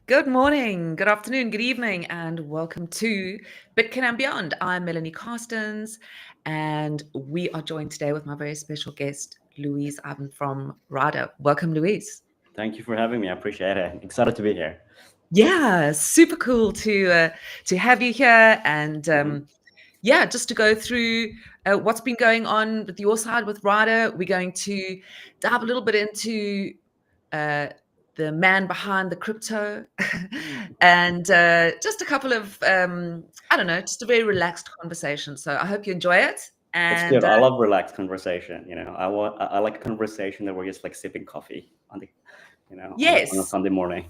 Good morning, good afternoon, good evening, and welcome to Bitcoin and Beyond. I'm Melanie Carstens, and we are joined today with my very special guest, Louise Ivan from Ryder. Welcome, Louise. Thank you for having me. I appreciate it. Excited to be here. Yeah, super cool to have you here, and Mhm. just to go through what's been going on with your side with Ryder. We're going to dive a little bit into uh, the man behind the crypto, and just a couple of, I don't know, just a very relaxed conversation. So I hope you enjoy it. It's good. And I love relaxed conversation. I like a conversation that we're just like sipping coffee on the, on a yes, Sunday morning.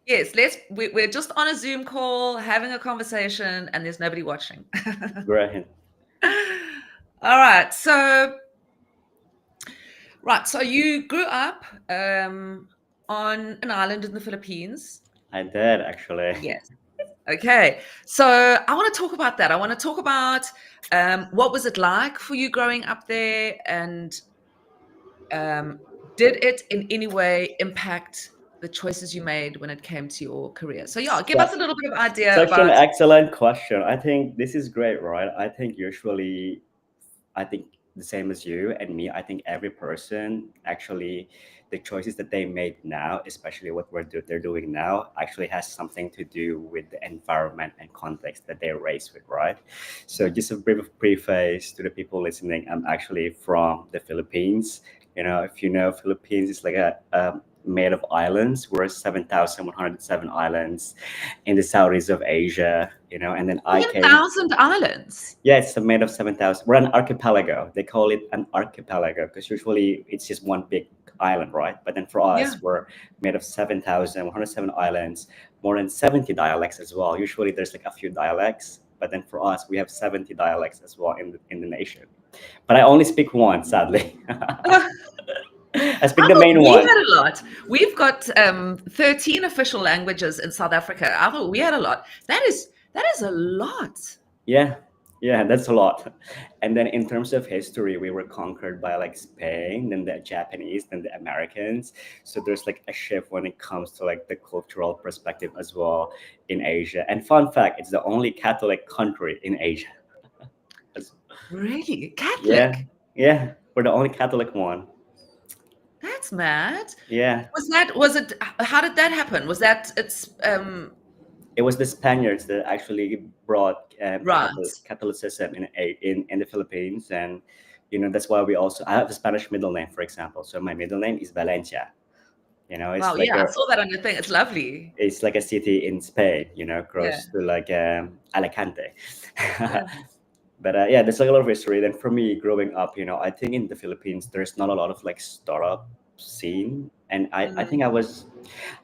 yes, we're just on a Zoom call having a conversation, and there's nobody watching. Great. All right. So you grew up on an island in the Philippines. I did actually. Yes. Okay, so I want to talk about that. I want to talk about what was it like for you growing up there, and um, did it in any way impact the choices you made when it came to your career? So yeah, give us That a little bit of idea Such an about. excellent question. I think this is great, right? I think the same as you and me. I think every person actually, the choices that they made now, especially what they're doing now, actually has something to do with the environment and context that they're raised with, right? So just a brief preface to the people listening. I'm actually from the Philippines. If you know, Philippines is like a made of islands. We're 7,107 islands in the southeast of Asia. And then I came. 7,000 islands. Yeah, it's made of 7,000. We're an archipelago. They call it an archipelago because usually it's just one big island, right? But then for Yeah. us, we're made of 7,107 islands, more than 70 dialects as well. Usually there's like a few dialects, but then for us, we have 70 dialects as well in the nation. But I only speak one, sadly. I speak I the thought main we one. had a lot. We've got 13 official languages in South Africa. I thought we had a lot. That is a lot. Yeah, yeah, that's a lot. And then in terms of history, we were conquered by like Spain, then the Japanese, then the Americans. So there's like a shift when it comes to like the cultural perspective as well in Asia. And fun fact, it's the only Catholic country in Asia. As- Really? Yeah, Catholic? yeah, we're the only Catholic one. That's mad. Yeah, How did that happen? Was that it's it was the Spaniards that actually brought right. Catholicism in the Philippines, and that's why I have a Spanish middle name, for example. So my middle name is Valencia. It's Wow, like yeah, I saw that on your thing. It's lovely. a city in Spain, Yeah, close to like Alicante. yeah. But yeah, there's like a lot of history. Then for me, growing up, I think in the Philippines there's not a lot of like startup scene, and I think Mm,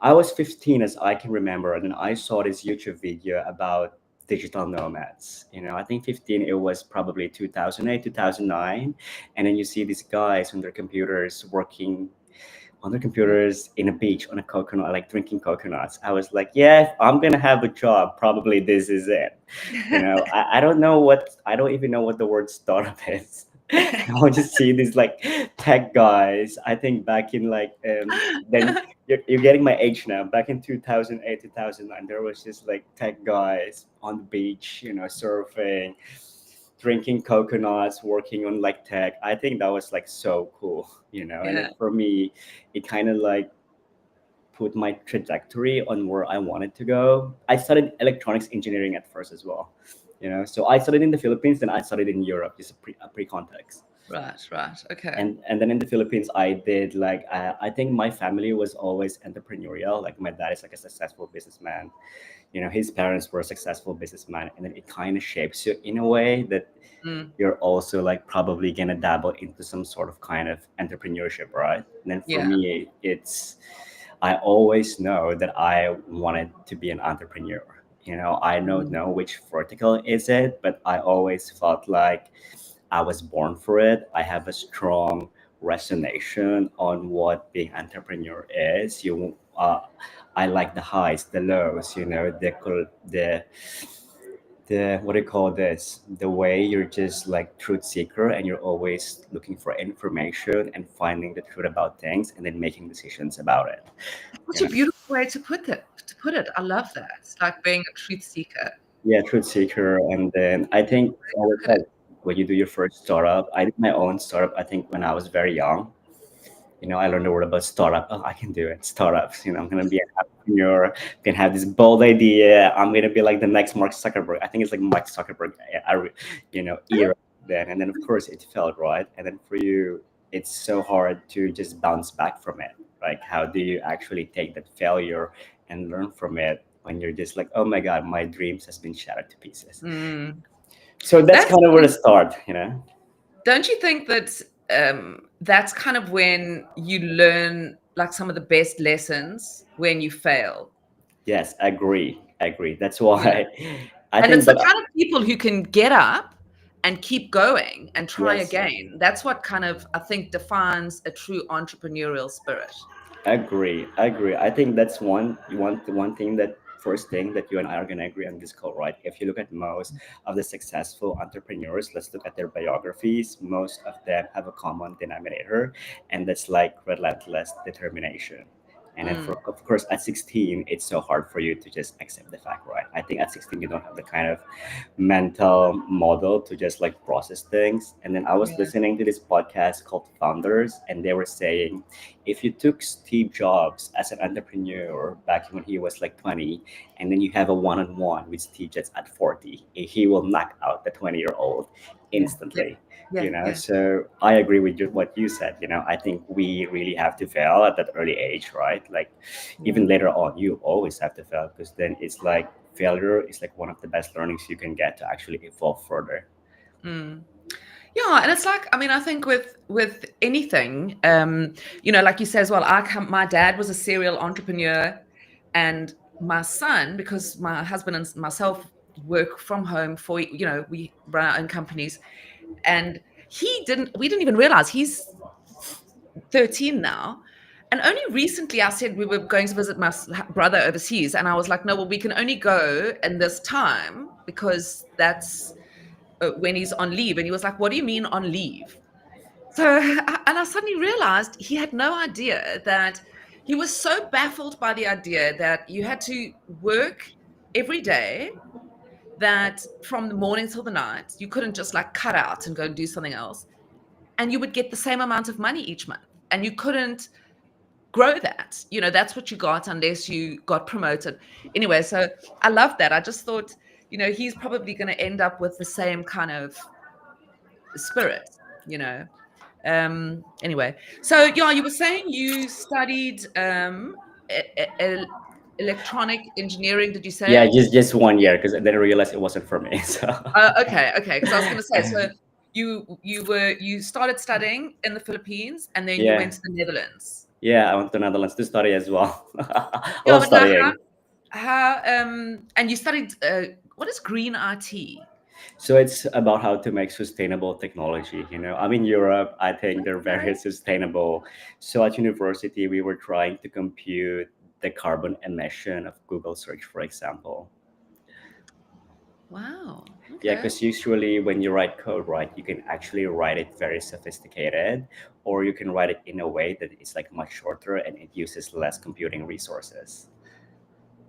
I was 15 as I can remember, and then I saw this YouTube video about digital nomads. I think 15, it was probably 2008, 2009. And then you see these guys on their computers working on their mm. computers in a beach on a coconut, like drinking coconuts. I was like, yeah, if I'm gonna have a job, probably this is it. I don't even know what the word startup is. I would just see these like tech guys. I think back in like then you're getting my age now. Back in 2008, 2009, there was just like tech guys on the beach, surfing, drinking coconuts, working on like tech. I think that was like so cool, And then Yeah. for me, it kind of like put my trajectory on where I wanted to go. I studied electronics engineering at first as well, So I studied in the Philippines, then I studied in Europe, just a pre context. Right, right. Okay. And then in the Philippines, I did like I think my family was always entrepreneurial. Like my dad is like a successful businessman. His parents were successful businessmen, and then it kind of shapes you in a way that Mm, you're also like probably gonna dabble into some sort of kind of entrepreneurship, right? And then for yeah. me, it's I always know that I wanted to be an entrepreneur. I don't Mm, know which vertical is it, but I always felt like I was born for it. I have a strong resonation on what being entrepreneur is. I like the highs, the lows. The what do you call this? The way you're just like truth seeker and you're always looking for information and finding the truth about things and then making decisions about it. such You a know. beautiful way to put it. To put it, I love that. It's like being a truth seeker. Yeah, truth seeker. And then I think it's always Put it. like when you do your first startup, I did my own startup, I think when I was very young. I learned the word about startup. Oh, I can do it. Startups. I'm gonna be an entrepreneur. Can have this bold idea. I'm gonna be like the next Mark Zuckerberg. I think it's like Mark Zuckerberg. Era then, and then of course it felt right. And then for you, it's so hard to just bounce back from it. Like, how do you actually take that failure and learn from it when you're just like, oh my god, my dreams has been shattered to pieces. Mm. So that's That's kind of where to start. Don't you think that that's kind of when you learn like some of the best lessons when you fail? Yes, agree. That's You know, why I and think, it's the but kind of people who can get up and keep going and try yes, again. That's what kind of I think defines a true entrepreneurial spirit. agree. I think that's one thing, that first thing that you and I are gonna agree on this call, right? If you look at most of the successful entrepreneurs, let's look at their biographies. Most of them have a common denominator, and that's like relentless determination. And then, Mm, of course, at 16, it's so hard for you to just accept the fact, right? I think at 16, you don't have the kind of mental model to just like process things. And then I was yeah, listening to this podcast called Founders, and they were saying if you took Steve Jobs as an entrepreneur back when he was like 20, and then you have a one-on-one with Steve Jobs at 40, he will knock out the 20-year-old yeah, yeah, instantly. yeah, yeah, So I agree with what you said. I think we really have to fail at that early age, right? Like, yeah. even later on, you always have to fail, because then it's like failure is like one of the best learnings you can get to actually evolve further. Mm. Yeah, and it's like, I mean, I think with anything, like you say as well, my dad was a serial entrepreneur, and my son, because my husband and myself work from home we run our own companies, and we didn't even realize he's 13 now. And only recently I said we were going to visit my brother overseas, and I was like, no, well, we can only go in this time because that's when he's on leave. And he was like, what do you mean on leave? So, and I suddenly realized he had no idea that he was so baffled by the idea that you had to work every day, that from the morning till the night, you couldn't just like cut out and go and do something else. And you would get the same amount of money each month. And you couldn't grow that. That's what you got unless you got promoted. Anyway, so I love that. I just thought, he's probably going to end up with the same kind of spirit, you know. Anyway, so yeah, you were saying you studied electronic engineering, did you Yeah, say? just 1 year, because then I realized it wasn't for me. So Okay, because I was going to say, so you started studying in the Philippines and then you went yeah, to the Netherlands. yeah, I went to Netherlands to study as well. I Yeah, love but now studying. how and you studied what is green IT? So it's about how to make sustainable technology. I'm in Europe. I think they're Okay. very sustainable. So at university, we were trying to compute the carbon emission of Google search, for example. Wow. Yeah, Okay. because usually when you write code, right, you can actually write it very sophisticated, or you can write it in a way that it's like much shorter and it uses less computing resources.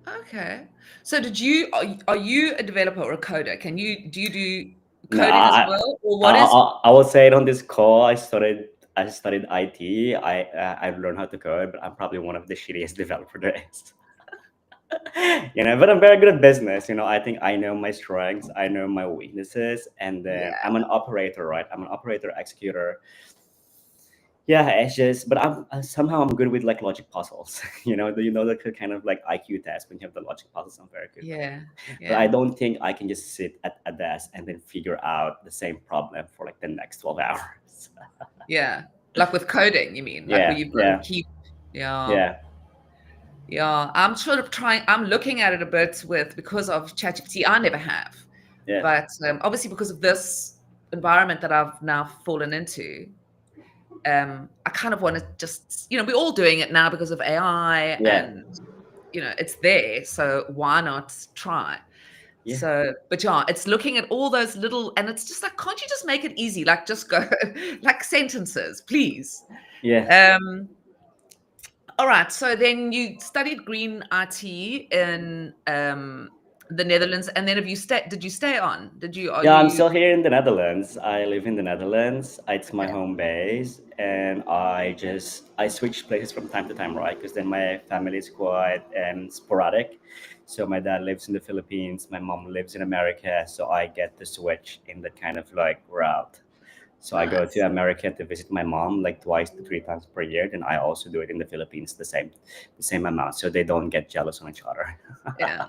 Okay. So are you a developer or a coder? Do you do No, coding as well? Or I, what is I will say it on this call. I studied IT. I learned how to code, but I'm probably one of the shittiest developer there is. But I'm very good at business. I think I know my strengths, I know my weaknesses, and then yeah. I'm an operator, right? I'm an operator executor. Yeah, it's just, but somehow I'm good with like logic puzzles. The kind of like IQ test when you have the logic puzzles. I'm very good with it. Yeah. But I Yeah. don't think I can just sit at a desk and then figure out the same problem for like the next 12 hours. Yeah. Like with coding, you mean? Like where Yeah, you've got to yeah, keep yeah. yeah, Yeah. I'm looking at it a bit because of ChatGPT. I never have. yeah, But obviously because of this environment that I've now fallen into, I kind of want to just, we're all doing it now because of AI, yeah, and it's there, so why not try? yeah, So, but yeah, it's looking at all those little, and it's just like, can't you just make it easy? Like, just go like sentences, please. yeah. Um, All right. So then you studied green IT in the Netherlands, and then have you stay? Did you stay on? Did you? Are Yeah, I'm you still here in the Netherlands. I live in the Netherlands. It's my okay? home base, and I switch places from time to time, right? Because then my family is quite sporadic. So my dad lives in the Philippines, my mom lives in America, so I get to switch in that kind of like route. So I go to Nice. America to visit my mom like twice to three times per year. Then I also do it in the Philippines the same amount, so they don't get jealous on each other. Yeah.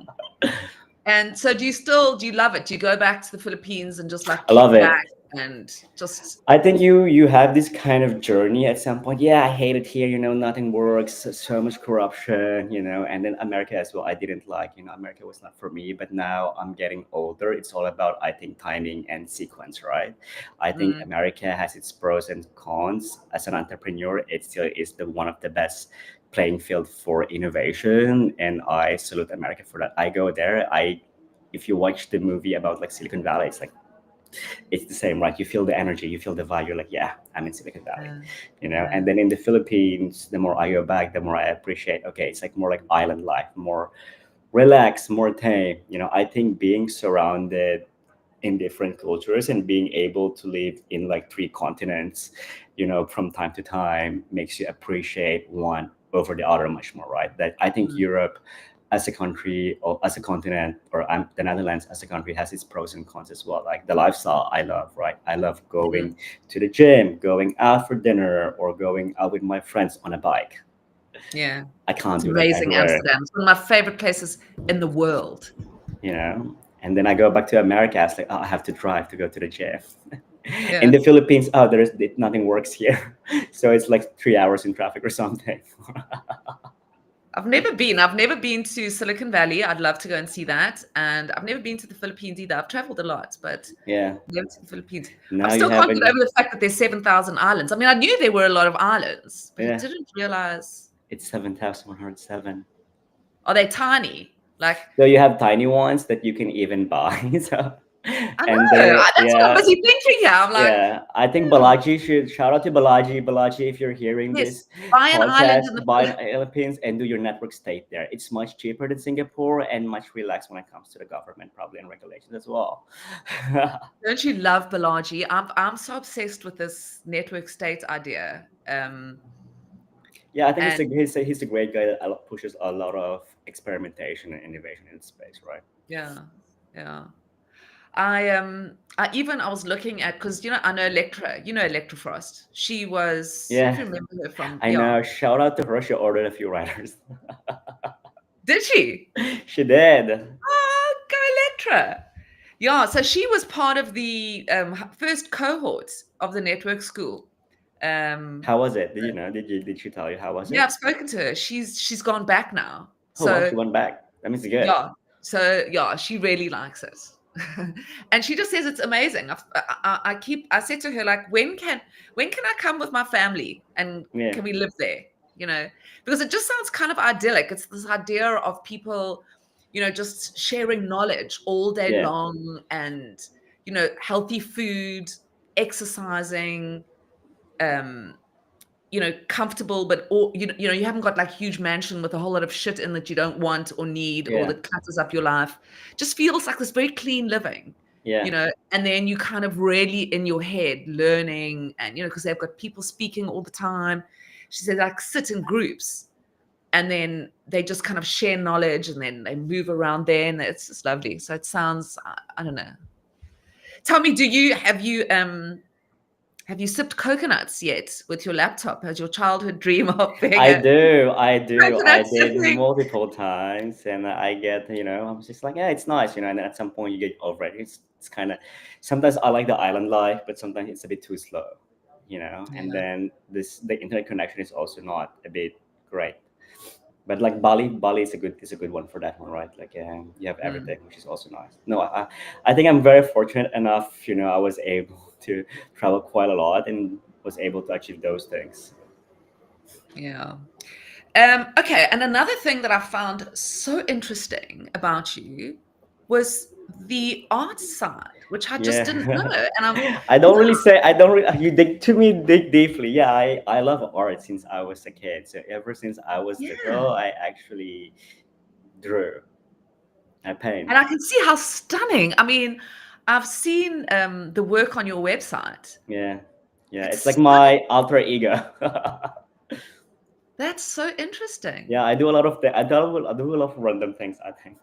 And so do you love it? Do you go back to the Philippines and just like I love kick back it. and just I think you have this kind of journey at some point. Yeah, I hate it here. Nothing works. So much corruption. And then America as well. I didn't like. America was not for me. But now I'm getting older. It's all about, I think, timing and sequence, right? I think mm, America has its pros and cons. As an entrepreneur, it still is the one of the best playing field for innovation, and I salute America for that. I go there. If you watch the movie about like Silicon Valley, it's the same, right? You feel the energy, you feel the vibe. You're like, yeah, I'm in Silicon Valley, yeah, And yeah, then in the Philippines, the more I go back, the more I appreciate. Okay, it's like more like island life, more relaxed, more tame. I think being surrounded in different cultures and being able to live in like three continents, from time to time makes you appreciate one over the other much more, right? That I think mm, Europe as a country or as a continent, or the Netherlands as a country, has its pros and cons as well. Like the lifestyle I love, right? I love mhm, going to the gym, going out for dinner, or going out with my friends on a bike. yeah. I can't It's do that amazing, everywhere. Amsterdam. It's one of my favorite places in the world. And then I go back to America. It's like, oh, I have to drive to go to the gym. In Yeah. the Philippines, oh, nothing works here, so it's like 3 hours in traffic or something. I've never been. I've never been to Silicon Valley. I'd love to go and see that. And I've never been to the Philippines either. I've traveled a lot, but Yeah. never to the Philippines. I Now you still can't get haven't. over the fact that there's 7,000 islands. I mean, I knew there were a lot of islands, but I Yeah, didn't realize. it's 7,107. Are they tiny? Like, So you have tiny ones that you can even buy. So, I know. and they, That's what I'm yeah, busy thinking here. I'm like, yeah. I think hmm, Balaji should shout out to Balaji. Balaji, if you're hearing yes, this buy an island podcast, in the buy in Philippines and do your network state there. It's much cheaper than Singapore and much relaxed when it comes to the government, probably, and regulations as well. Don't you love Balaji? I'm so obsessed with this network state idea. Yeah, I think And he's a great guy that pushes a lot of experimentation and innovation in space, right? yeah, yeah. I was looking at because I know Electra, Electra Frost. She was, if Yeah, you remember her from, I yeah. know. Shout out to her. She ordered a few riders. Did she? She did. Oh, go Electra. Yeah, so she was part of the first cohort of the network school. Um, How was it? Did you know? Did she tell you how was yeah, it? I've spoken to her. She's gone back now. Oh well, she So went back. That means it's good. yeah. So yeah, she really likes it. And she just says it's amazing. I said to her, like, when can I come with my family and Yeah, can we live there? Because it just sounds kind of idyllic. It's this idea of people, just sharing knowledge all day yeah, long and healthy food, exercising, um, comfortable, but all you haven't got like huge mansion with a whole lot of shit in that you don't want or need or yeah, that clutters up your life. Just feels like this very clean living, yeah, and then you kind of really in your head learning and because they've got people speaking all the time. She said like sit in groups and then they just kind of share knowledge and then they move around there and it's just lovely. So it sounds I don't know. Tell me, have you sipped coconuts yet with your laptop? Has your childhood dream of being I a do, I do, I coconut did sipping? multiple times, and I get, I'm just like, yeah, it's nice, and then at some point you get over it. It's kind of, sometimes I like the island life, but sometimes it's a bit too slow, and Yeah. then the internet connection is also not a bit great. But like Bali is a good one for that one, right? Like you have Mm, everything, which is also nice. No, I think I'm very fortunate enough. I was able to travel quite a lot and was able to achieve those things. yeah. Okay. And another thing that I found so interesting about you was the art side, which I just didn't know. Yeah. And I'm, I don't yeah, really say I don't really, you dig to me dig deeply. Yeah, I love art since I was a kid. So ever since I was yeah. little, I actually drew. I paint. And I can see how stunning. I mean, I've seen the work on your website. Yeah. Yeah. It's like It's my alter ego. That's so interesting. Yeah, I do a lot of I do a lot of random things, I think.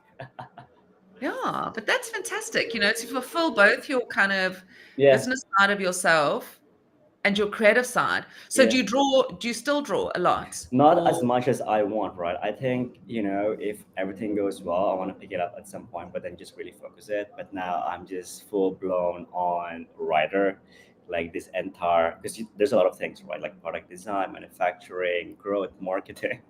Yeah, but that's fantastic, to fulfill both your kind of Yeah. business side of yourself and your creative side. So Yeah. do you still draw a lot? Not as Or much as I want, right? I think, if everything goes well, I want to pick it up at some point, but then just really focus it. But now I'm just full blown on Ryder, like this entire, because there's a lot of things, right? Like product design, manufacturing, growth, marketing.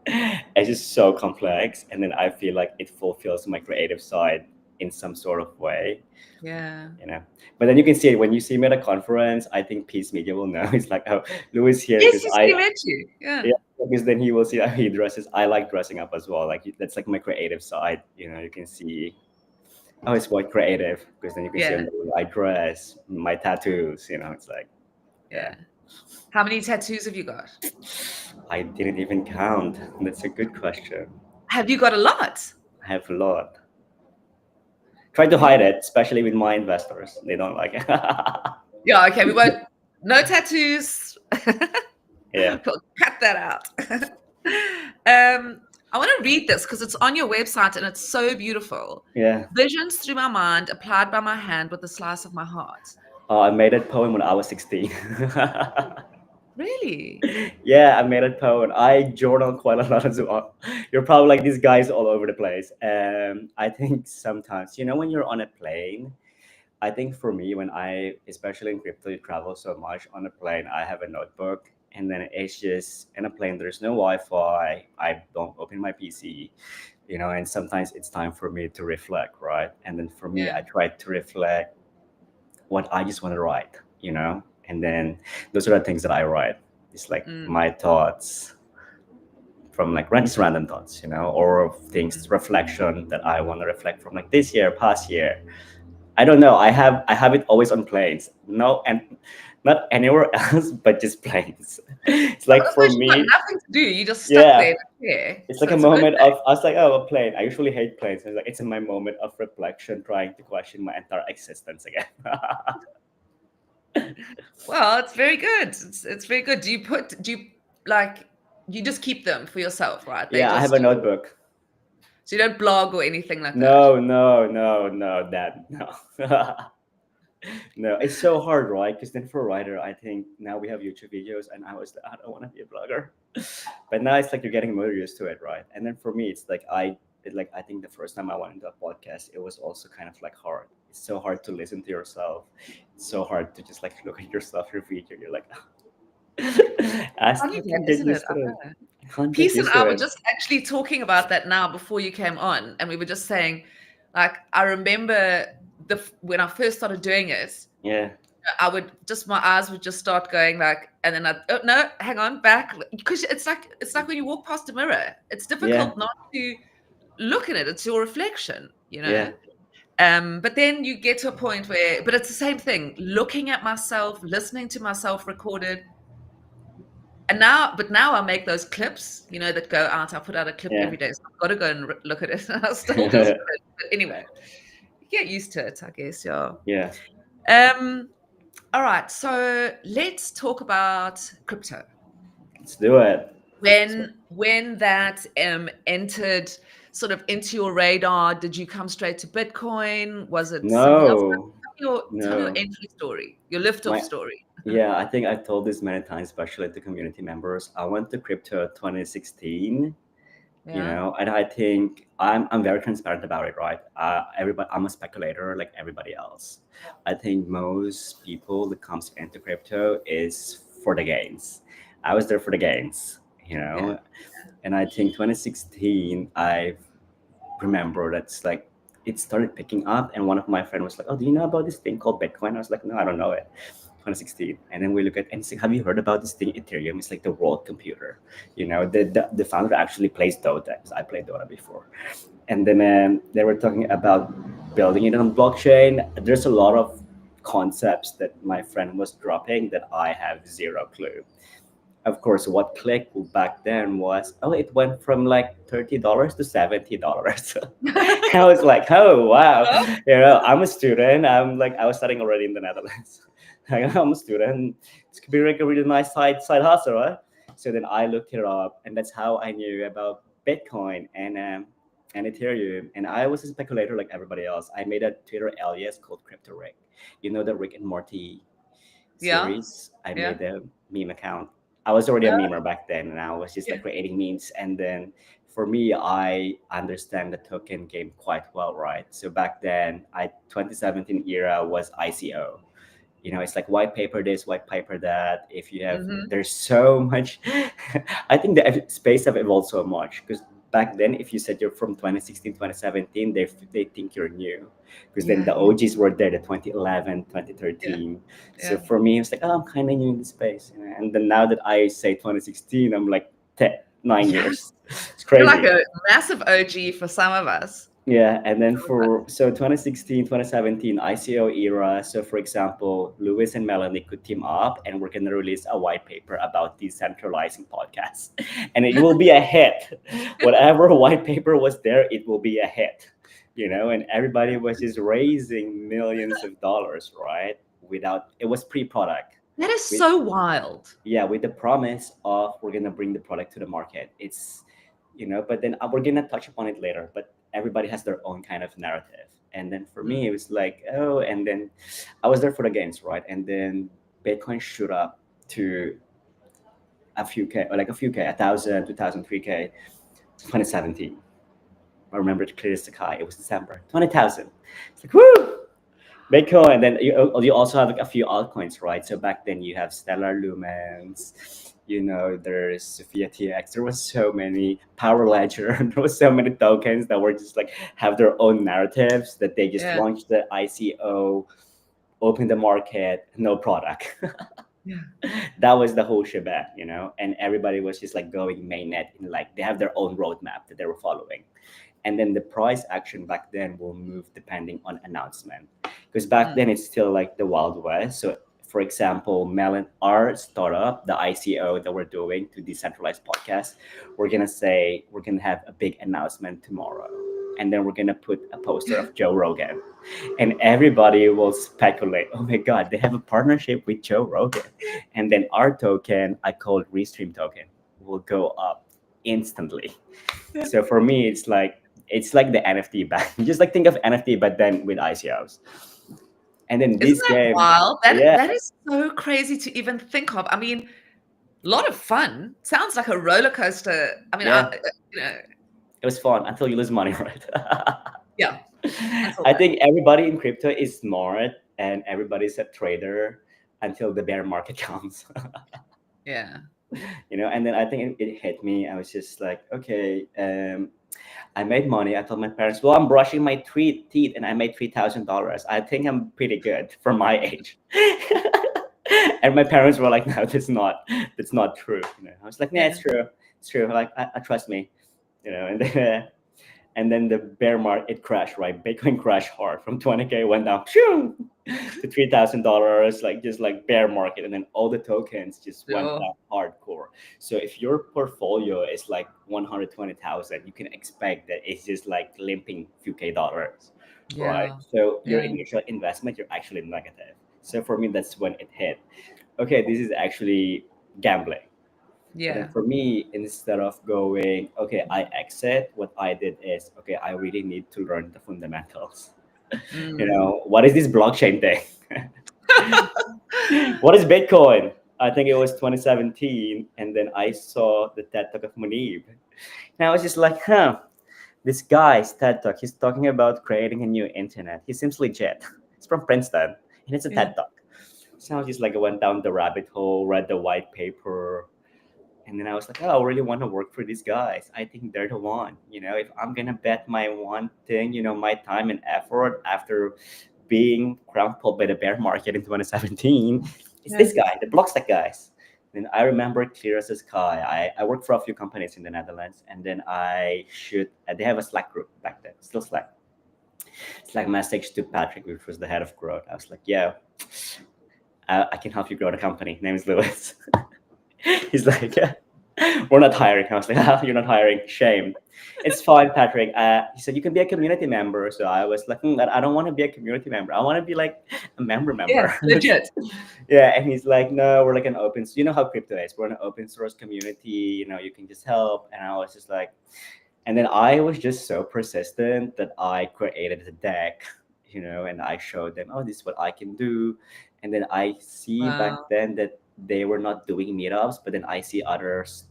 It's just so complex. And then I feel like it fulfills my creative side in some sort of way. yeah. you know. But then you can see it when you see me at a conference. I think Peace Media will know. It's like, oh, Louis here Yes, because yes, I he met you. Yeah. yeah, because then he will see how he dresses. I like dressing up as well. Like that's like my creative side. You can see. Oh, it's quite creative because then you can see on Yeah. the way I dress, my tattoos. It's like, yeah. Yeah. How many tattoos have you got? I didn't even count. That's a good question. Have you got a lot? I have a lot. Try to hide Really? it, especially with my investors. They don't like it. Yeah, okay, we won't. No tattoos. Yeah, We'll cut that out. I want to read this because it's on your website and it's so beautiful. yeah. Visions through my mind, applied by my hand with a slice of my heart. I made that poem when I was 16. Really? Yeah, I made a poem. I journal quite a lot as well. You're probably like these guys all over the place. I think sometimes, when you're on a plane, I think for me, when especially in crypto, you travel so much on a plane, I have a notebook. And then it's just in a plane, there's no Wi Fi. I don't open my PC, and sometimes it's time for me to reflect, right? And then for me, Yeah. I try to reflect what I just want to write, and then those are the things that I write. It's like Mm, my thoughts from like just random thoughts, or things reflection that I want to reflect from like this year, past year. I don't know. I have it always on planes. No, and not anywhere else, but just planes. It's yeah, but like I for suppose you've got me, nothing to do. You just stuck there yeah. in a chair. It's like So a it's a good moment of I was like, oh, a plane. I usually hate planes. It's like it's in my moment of reflection, trying to question my entire existence again. Well, it's very good. It's very good. Do you like you just keep them for yourself, right? They Yeah, I have a just notebook. so you don't blog or anything like that. No, no, no, no, that no. No, it's so hard, right? Because then for a writer, I think now we have YouTube videos, and I was like, I don't want to be a blogger, but now it's like you're getting more used to it, right? And then for me, it's like I think the first time I went into a podcast, it was also kind of like hard. It's so hard to listen to yourself. It's so hard to just like look at yourself, your video. You're like, I Funny still that, can get isn't it? used I to it. know. I can't get Peace and used I to were it. just actually talking about that now before you came on, and we were just saying, like, I remember when I first started doing it, Yeah, I would just my eyes would just start going like, and then oh no, hang on, back, because it's like when you walk past a mirror, it's yeah, difficult not to look at it. It's your reflection, yeah, But then you get to a point where, but it's the same thing, looking at myself, listening to myself recorded. And now I make those clips, that go out. I put out a clip yeah. every day. So I've got to go and look at it. And I still just, but anyway, you get used to it, I guess. Yeah. Yeah. Um, all right. So let's talk about crypto. Let's do it. So, When that entered sort of into your radar, did you come straight to Bitcoin? Was it something else? no, Tell your no. entry story, your lift off My story. Yeah, I think I've told this many times, especially to community members. I went to crypto 2016, Yeah. and I think I'm very transparent about it, right? Everybody, I'm a speculator like everybody else. I think most people that comes into crypto is for the gains. I was there for the gains, Yeah. and I think 2016, I remember that's like it started picking up, and one of my friends was like, "Oh, do you know about this thing called Bitcoin?" I was like, "No, I don't know it." 2016, and then we look at and say, "Have you heard about this thing, Ethereum? It's like the world computer." The founder actually plays Dota because I played Dota before, and then they were talking about building it on blockchain. There's a lot of concepts that my friend was dropping that I have zero clue. Of course, what clicked back then was, oh, it went from like $30 to $70. I was like, oh wow, Yeah. I'm a student. I was studying already in the Netherlands. I'm a student. This could be like a really nice side hustle, right? So then I looked it up, and that's how I knew about Bitcoin and Ethereum. And I was a speculator like everybody else. I made a Twitter alias called Crypto Rick. You know the Rick and Morty Yeah. series? I Yeah. made a meme account. I was already a Uh, memer back then, and I was just yeah. like creating memes. And then for me, I understand the token game quite well, right? So back then, 2017 era was ICO. It's like white paper this, white paper that. If you have, Hmm. there's so much. I think the space have evolved so much because back then, if you said you're from 2016, 2017, they think you're new because then Yeah. the OGs were there, the 2011, Yeah. 2013. So Yeah. for me, it's like, oh, I'm kind of new in the space. And then now that I say 2016, I'm like 10, 9 years. It's You're like crazy. a massive OG for some of us. Yeah, and then for 2016, 2017 ICO era. So for example, Louis and Melanie could team up and we're gonna release a white paper about decentralizing podcasts. And it will be a hit. Whatever white paper was there, it will be a hit. And everybody was just raising millions of dollars, right? Without it was pre-product. That is With so wild. Yeah, with the promise of we're gonna bring the product to the market. But then we're gonna touch upon it later. But everybody has their own kind of narrative. And then for me, it was like, oh, and then I was there for the games, right? And then Bitcoin shoot up to a few K, or like a few K, 1,000, 2,000, 3K, 2017. I remember it clear as the sky. It was December, 20,000. It's like, woo! Bitcoin, and then you also have like a few altcoins, right? So back then you have Stellar Lumens, there's Sophia TX. There was so many Power Ledger. There was so many tokens that were just like have their own narratives that they just Yeah. launched the ICO, opened the market, no product. Yeah. That was the whole shebang, and everybody was just like going mainnet in like they have their own roadmap that they were following. And then the price action back then will move depending on announcement because back Mm. then it's still like the wild west. So for example, Melon, our startup, the ICO that we're doing to decentralize podcasts, we're gonna say we're gonna have a big announcement tomorrow, and then we're gonna put a poster of Joe Rogan, and everybody will speculate, oh my god, they have a partnership with Joe Rogan. And then our token, I call it Restream token, will go up instantly. So for me, it's like the NFT back. Just like think of NFT, but then with ICOs. And then Isn't this that game, wild? That yeah, that is so crazy to even think of. I mean, a lot of fun. Sounds like a roller coaster. I mean, yeah, you know, it was fun until you lose money, right? yeah, until I then. think everybody in crypto is smart and everybody's a trader until the bear market comes. Yeah. And then I think it hit me. I was just like, okay, I made money. I told my parents, well, I'm brushing my teeth and I made $3,000. I think I'm pretty good for my age. And my parents were like, no, that's not true. I was like, yeah, Yeah. it's true. It's true. Like, I trust me. And then the bear market it crashed, right? Bitcoin crashed hard from 20K, went down phew, to $3,000, like just like bear market, and then all the tokens just went Sure. down hardcore. So if your portfolio is like 120,000, you can expect that it's just like limping few K dollars, right? Yeah. So your Yeah. initial investment, you're actually negative. So for me, that's when it hit. Okay, this is actually gambling. But then Yeah. for me, instead of going, okay, I exit, what I did is, okay, I really need to learn the fundamentals. Mm. What is this blockchain thing? What is Bitcoin? I think it was 2017. And then I saw the TED Talk of Munib. And I was just like, this guy's TED Talk, he's talking about creating a new internet. He seems legit. He's from Princeton and it's a Yeah. TED Talk. So I was just like, I went down the rabbit hole, read the white paper, and then I was like, oh, I really want to work for these guys. I think they're the one. If I'm gonna bet my one thing, my time and effort after being crumpled by the bear market in 2017, it's Yeah. this guy, the Blockstack guys. And I remember clear as the sky. I worked for a few companies in the Netherlands, and then they have a Slack group back then, still Slack. Slack message to Patrick, which was the head of growth. I was like, yeah, I can help you grow the company. Name is Louis. He's like, we're not hiring. I was like, you're not hiring. Shame. It's fine, Patrick. He said, you can be a community member. So I was like, I don't want to be a community member. I want to be like a member. Yeah, legit. Yeah. And he's like, no, we're like an open, you know how crypto is. We're an open source community. You know, you can just help. And I was just like, and then I was just so persistent that I created a deck, you know, and I showed them, oh, this is what I can do. And then I see back Wow. then that they were not doing meetups, but then I see others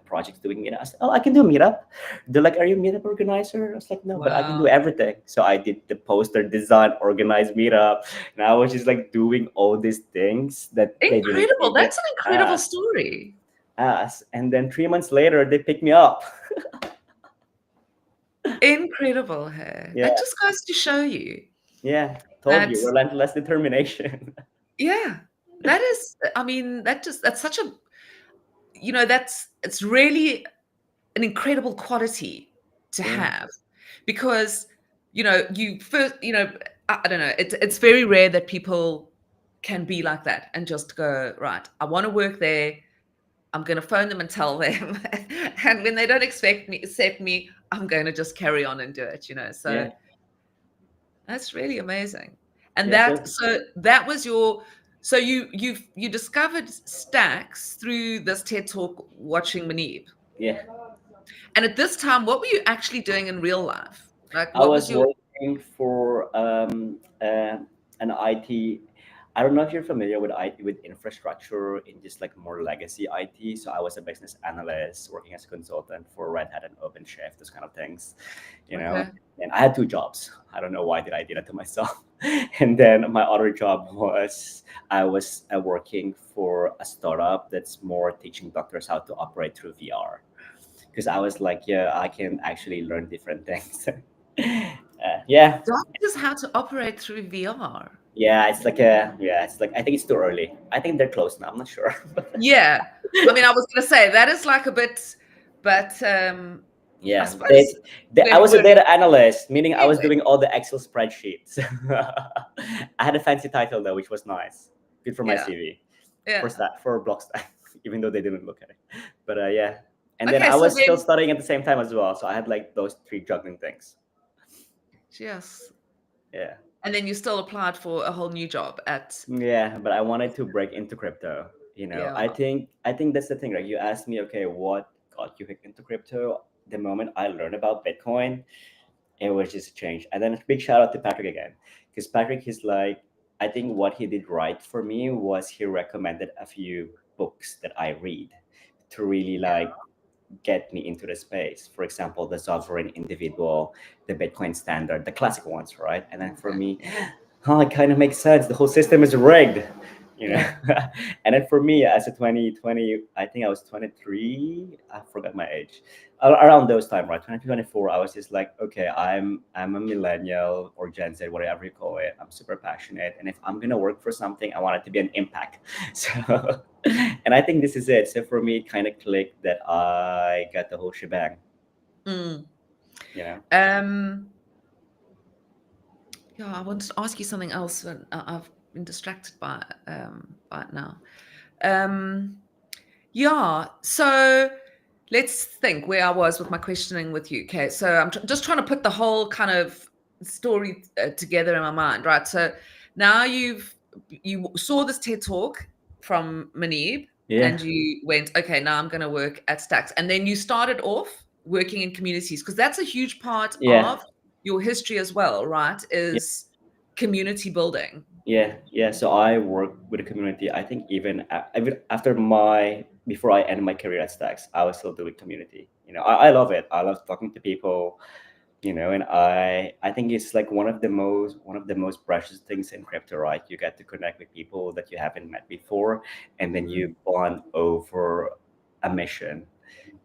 projects doing meetups. I said, oh, I can do a meetup. They're like, are you a meetup organizer? I was like, no, but I can do Wow. everything. So I did the poster design, organize meetup, and I was just like doing all these things that they didn't Incredible. even That's an incredible ask. story. And then 3 months later, they picked me up. Incredible, hey. Yeah, That just goes to show you yeah, told you, that, relentless determination. yeah, that is, I mean, that's such a, it's really an incredible quality to Yeah, have because, you first, I don't know, it's very rare that people can be like that and just go, right, I want to work there. I'm going to phone them and tell them. And when they don't accept me, I'm going to just carry on and do it, So yeah, that's really amazing. And yeah. So that was so you discovered Stacks through this TED Talk watching Manib. yeah, And at this time, what were you actually doing in real life? Like, I what was was your working for an IT. I don't know if you're familiar with IT, with infrastructure in just like more legacy IT. So I was a business analyst working as a consultant for Red Hat and OpenShift, those kind of things, you know. okay? And I had two jobs. I don't know why did I do that to myself. And then my other job was I was working for a startup that's more teaching doctors how to operate through VR because I was like, yeah, I can actually learn different things. Yeah, Doctors how to operate through VR. it's like I think it's too early. I think they're closed now. I'm not sure. Yeah. I mean, I was going to say that is like a bit, but I Yeah, suppose I maybe was a we're data analyst, meaning I was anyway. doing all the Excel spreadsheets. I had a fancy title though, which was nice, good for my Yeah. CV, Yeah. for Blockstack, even though they didn't look at it. But yeah, and then Okay. I So was still then, studying at the same time as well, so I had like those three juggling things. yes. Yeah. And then you still applied for a whole new job at, Yeah, but I wanted to break into crypto. You know, yeah. I think that's the thing. Like you asked me, okay, what got you hooked into crypto? The moment I learned about Bitcoin, it was just a change. And then a big shout out to Patrick again, because Patrick is like, I think what he did right for me was he recommended a few books that I read to really like get me into the space. For example, the Sovereign Individual, the Bitcoin Standard, the classic ones, right? And then for Okay. me, oh, it kind of makes sense. The whole system is rigged, you know. Yeah. And then for me, as a 2020, I think I was 23. I forgot my age. Around those time, right? 2024, I was just like, okay, I'm a millennial or Gen Z, whatever you call it. I'm super passionate, and if I'm gonna work for something, I want it to be an impact. So, and I think this is it. So for me, it kind of clicked that I got the whole shebang. Mm. You know. Um, yeah, I wanted to ask you something else, but I've been distracted by it now. Um, yeah, so let's think where I was with my questioning with you. Okay, so I'm just trying to put the whole kind of story together in my mind, right? So now you saw this TED talk from Manib, Yeah. and you went, okay, now I'm going to work at Stacks, and then you started off working in communities because that's a huge part Yeah. of your history as well, right? Yeah. Is community building. Yeah, yeah. So I work with the community. I think even after my before I end my career at Stacks, I was still doing community. You know, I love it. I love talking to people. You know, and I think it's like one of the most precious things in crypto, right? You get to connect with people that you haven't met before, and then Mm, you bond over a mission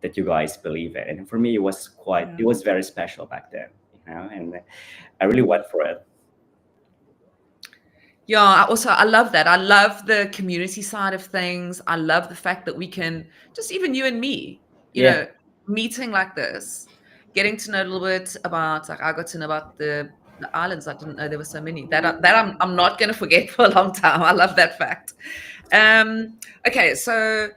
that you guys believe in. And for me, yeah. it was very special back then. You know, and I really Mm. went for it. Yeah, I love that. I love the community side of things. I love the fact that we can just even you and me, Yeah, meeting like this, getting to know a little bit about like I got to know about the the islands. I didn't know there were so many. That I'm not going to forget for a long time. I love that fact. Okay, so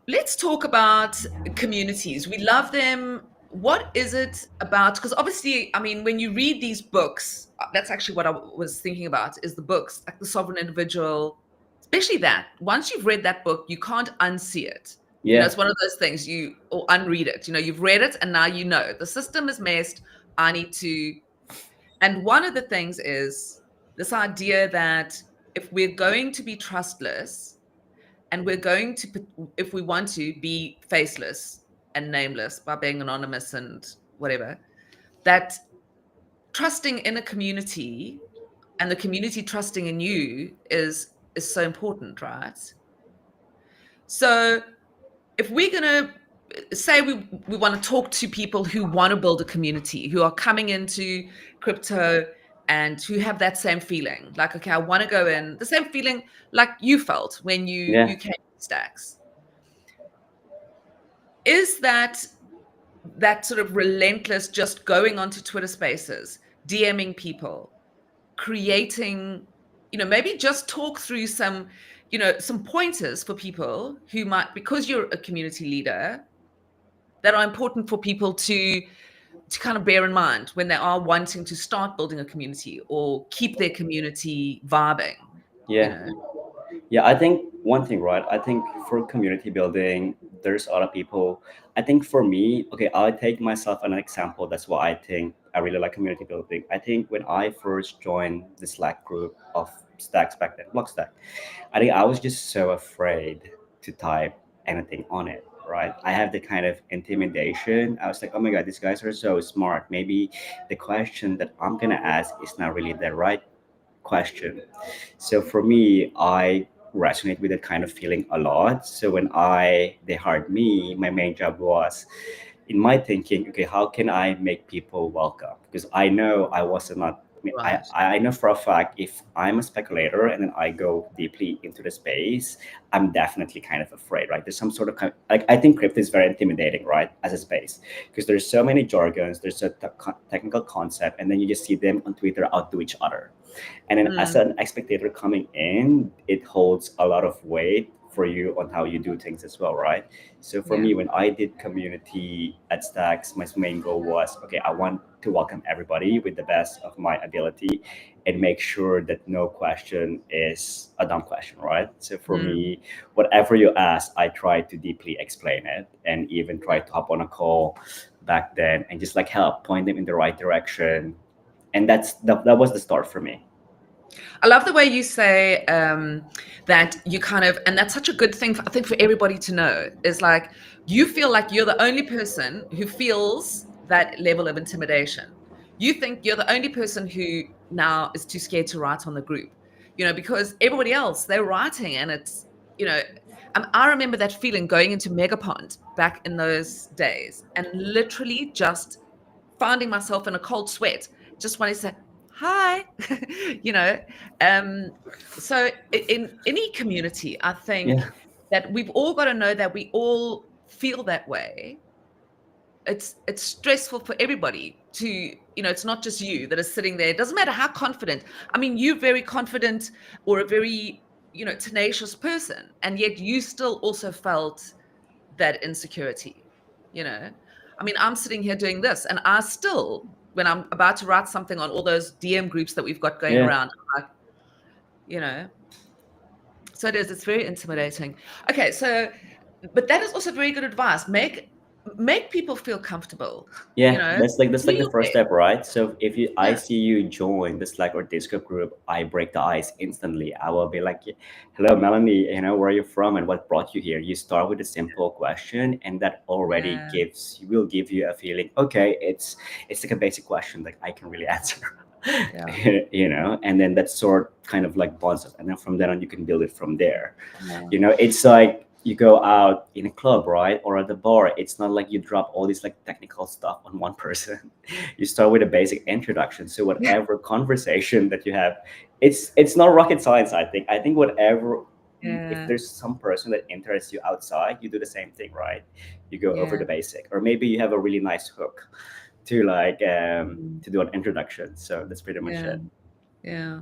let's talk about communities. We love them. What is it about? Because obviously, I mean, when you read these books, that's actually what I was thinking about, is the books, like The Sovereign Individual, especially that. Once you've read that book, you can't unsee it. Yeah, It's one of those things, or unread it. You've read it and now the system is messed. I need to. And one of the things is this idea that if we're going to be trustless, and we're going to, if we want to, be faceless and nameless by being anonymous and whatever, that trusting in a community and the community trusting in you is so important, right? So if we're going to say we want to talk to people who want to build a community, who are coming into crypto and who have that same feeling, like, okay, I want to go in, the same feeling like you felt when you yeah. you came to Stacks, is that sort of relentless, just going onto Twitter Spaces, DMing people, creating, maybe just talk through some pointers for people who might, because you're a community leader, that are important for people to kind of bear in mind when they are wanting to start building a community or keep their community vibing, you Yeah. know? Yeah, I think one thing, right? I think for community building, there's a lot of people. I think for me, okay, I'll take myself as an example. That's why I think I really like community building. I think when I first joined the Slack group of Stacks back then, Blockstack, I think I was just so afraid to type anything on it, right? I have the kind of intimidation. I was like, oh my God, these guys are so smart. Maybe the question that I'm gonna ask is not really the right question. So for me, I resonate with that kind of feeling a lot. So when they hired me, my main job was in my thinking, okay, how can I make people welcome? Because I know I was not. Right. I know for a fact if I'm a speculator and then I go deeply into the space, I'm definitely kind of afraid, right? There's some sort of like I think crypto is very intimidating, right, as a space because there's so many jargons, there's a technical concept, and then you just see them on Twitter outdo each other. And then as Mm, an spectator coming in, it holds a lot of weight for you on how you do things as well, right? So for yeah. me, when I did community at Stacks, my main goal was, okay, I want to welcome everybody with the best of my ability and make sure that no question is a dumb question, right? So for Mm, me, whatever you ask, I try to deeply explain it and even try to hop on a call back then and just like help point them in the right direction. And that was the start for me. I love the way you say that you kind of, and that's such a good thing, I think, for everybody to know, is like you feel like you're the only person who feels that level of intimidation. You think you're the only person who now is too scared to write on the group, because everybody else, they're writing and it's, you know, I remember that feeling going into Megapond back in those days and literally just finding myself in a cold sweat, just wanting to say, hi, you know. Um, so in any community, I think Yeah, that we've all got to know that we all feel that way. It's stressful for everybody to, it's not just you that is sitting there. It doesn't matter how confident. I mean, you're very confident or a very, tenacious person, and yet you still also felt that insecurity, you know. I mean, I'm sitting here doing this and I still, when I'm about to write something on all those DM groups that we've got going yeah. around, I'm like, you know, so it's very intimidating. Okay, so but that is also very good advice. Make people feel comfortable, Yeah, that's like do the your first best. step, right? So if I Yeah, see you join the Slack or Discord group, I break the ice instantly. I will be like, "Hello, Melanie. Where are you from, and what brought you here?" You start with a simple question, and that already yeah, will give you a feeling. Okay, it's like a basic question that I can really answer. yeah, And then that sort kind of like bonds us, and then from then on, you can build it from there. yeah, It's like you go out in a club, right, or at the bar. It's not like you drop all these like technical stuff on one person. You start with a basic introduction. So whatever conversation that you have, it's not rocket science. I think whatever, if yeah, there's some person that interests you outside, you do the same thing, right? You go over yeah, the basic, or maybe you have a really nice hook. Mm. to do an introduction. So that's pretty much Yeah, it. yeah.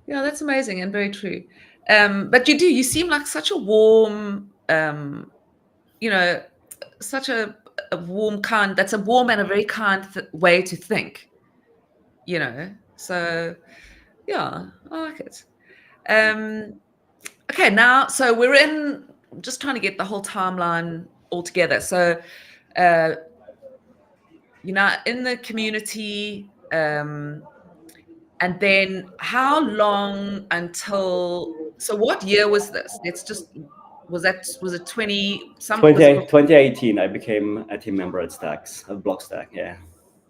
Yeah, that's amazing and very true. But you seem like such a warm, you know, such a warm kind, that's a warm and a very kind way to think, you know. So yeah, I like it. Um, okay, now so we're in just trying to get the whole timeline all together. So uh, in the community, and then how long until, so what year was this? Let's just, was it 20 some, was it 2018, I became a team member at Stacks, of Blockstack. Yeah.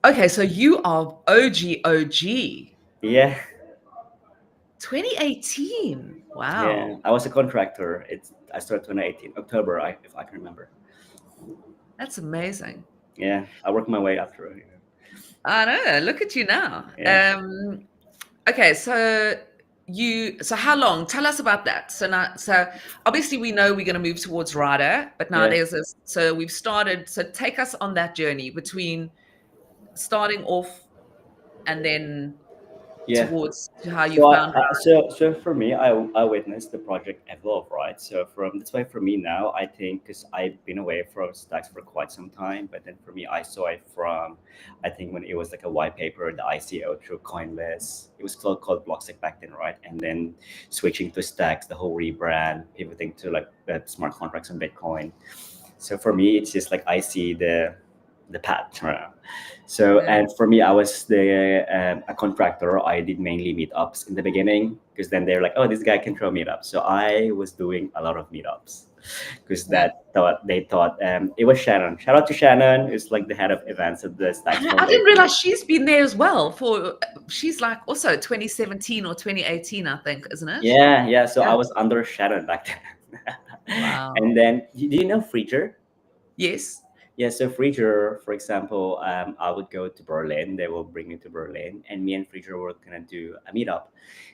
okay, so you are OG. Yeah. 2018. Yeah. Wow. I was a contractor. I started 2018, October, if I can remember. That's amazing. Yeah. I worked my way up through. I know. Look at you now. Yeah. Okay, so how long? Tell us about that. So obviously we know we're going to move towards Ryder, but now Yeah. there's this. So we've started. So take us on that journey between starting off and then Yeah. towards to how you So found so for me, I witnessed the project evolve, right? So that's why for me now, I think because I've been away from Stacks for quite some time, but then for me, I saw it from, I think when it was like a white paper, the ICO through Coinless. It was still called Blockstack back then, right? And then switching to Stacks, the whole rebrand, pivoting to like smart contracts on Bitcoin. So for me, it's just like I see the path right. So, Ryder? and for me, I was a contractor. I did mainly meetups in the beginning because then they're like, oh, this guy can throw meetups. So I was doing a lot of meetups because Yeah. they thought it was Shannon. Shout out to Shannon, who's like the head of events at the Stacks I didn't Foundation. realize she's been there as well for, she's like also 2017 or 2018, I think, isn't it? Yeah, yeah. So I Yeah. was under Shannon back then. And Wow. then, do you know Freezer? Yes. Yeah, so Freezer, for example, I would go to Berlin. They will bring me to Berlin, and me and Freezer were gonna do a meetup.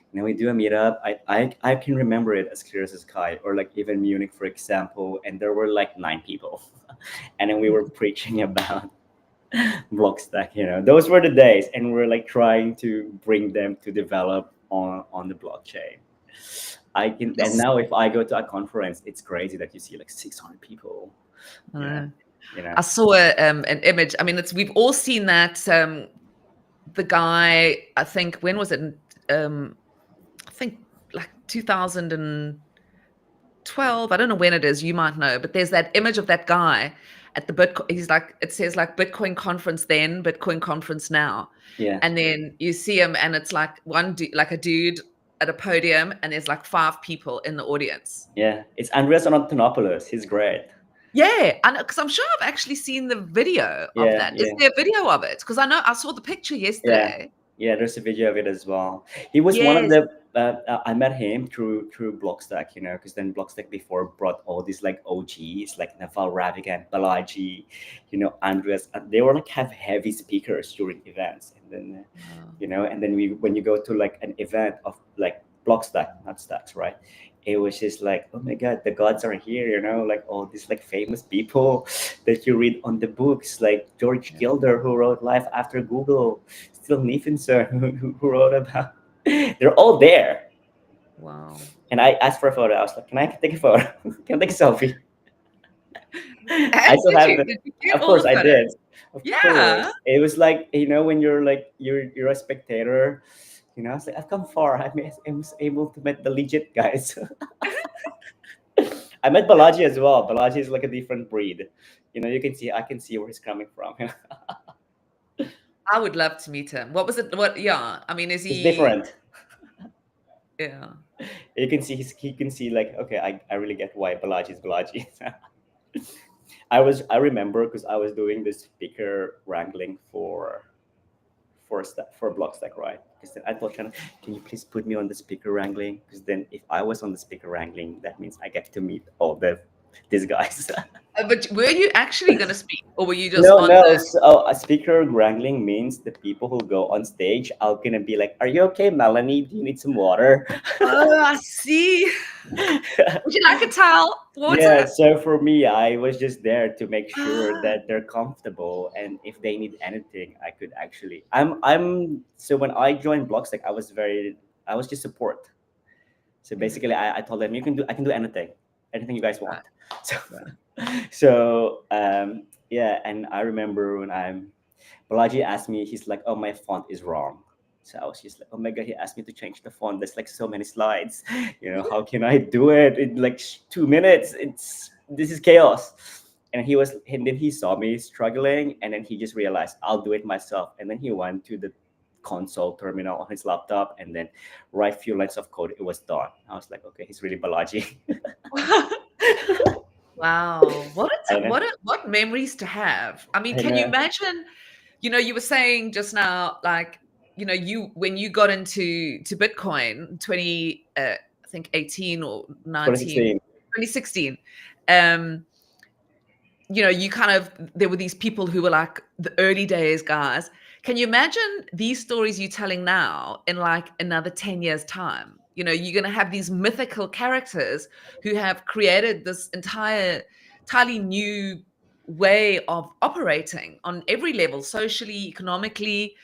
And then we do a meetup. I can remember it as clear as the sky, or like even Munich, for example, and there were like 9 people, and then we were preaching about Blockstack. Those were the days, and we're like trying to bring them to develop on the blockchain. And Yes. now if I go to a conference, it's crazy that you see like 600 people. I Yeah, know. you know. I saw an image. I mean, it's we've all seen that. The guy, I think, when was it? I think like 2012. I don't know when it is. You might know, but there's that image of that guy at the Bitcoin. He's like, it says like Bitcoin conference then, Bitcoin conference now, Yeah. and then you see him, and it's like like a dude at a podium, and there's like 5 people in the audience. Yeah, it's Andreas Antonopoulos. He's great. Yeah, and because I'm sure I've actually seen the video of Yeah, that. Is yeah, there a video of it? Because I know I saw the picture yeah, yesterday. yeah. There's a video of it as well. He was one of Yes. the. I met him through Blockstack, because then Blockstack before brought all these like OGs like Naval Ravikant, Balaji, Andreas. They were like have heavy speakers during events, and then Wow. and then when you go to like an event of like Blockstack, not Stacks, right? It was just like, oh my god, the gods are here, like all these like famous people that you read on the books, like George Yeah. Gilder, who wrote Life After Google, Still Nifinson, who wrote about. They're all there. Wow. And I asked for a photo. I was like, can I take a photo? Can I take a selfie? I And still have it. did you get Of all course the I photos? did. Of Yeah. course. It was like, when you're like you're a spectator, I was like, I've come far. I was able to meet the legit guys. I met Balaji as well. Balaji is like a different breed. I can see where he's coming from. I would love to meet him. What was it? What? Yeah. I mean, is It's he? different. Yeah. You can see he can see like, okay, I really get why Balaji is Balaji. I remember because I was doing this speaker wrangling for Blockstack, right? Because then I told Shannon, can you please put me on the speaker wrangling? Because then if I was on the speaker wrangling, that means I get to meet all the these guys. But were you actually going to speak, or were you just No, on no. the? So a speaker wrangling means the people who go on stage are gonna be like, "Are you okay, Melanie? Do you need some water?" Oh, I see. Would you like a towel? Yeah. Water? So for me, I was just there to make sure Ah, that they're comfortable, and if they need anything, I could actually. I'm. So when I joined Blockstack, I was just support. So yeah, basically, I told them, I can do anything you guys want. right, So, right. yeah, and I remember when Balaji asked me, he's like, "Oh, my font is wrong." So I was just like, "Oh my god!" He asked me to change the font. There's like so many slides. How can I do it in like 2 minutes? This is chaos. And then he saw me struggling, and then he just realized I'll do it myself. And then he went to the console terminal on his laptop, and then write few lines of code. It was done. I was like, okay, he's really Balaji. Wow, I know. what memories to have. I mean, I can you know. imagine, you were saying just now, like, you when you got into Bitcoin 20 I think 18 or 19, 2016. 2016. You kind of, there were these people who were like the early days guys. Can you imagine these stories you're telling now in like another 10 years time? You're going to have these mythical characters who have created this entirely new way of operating on every level, socially, economically.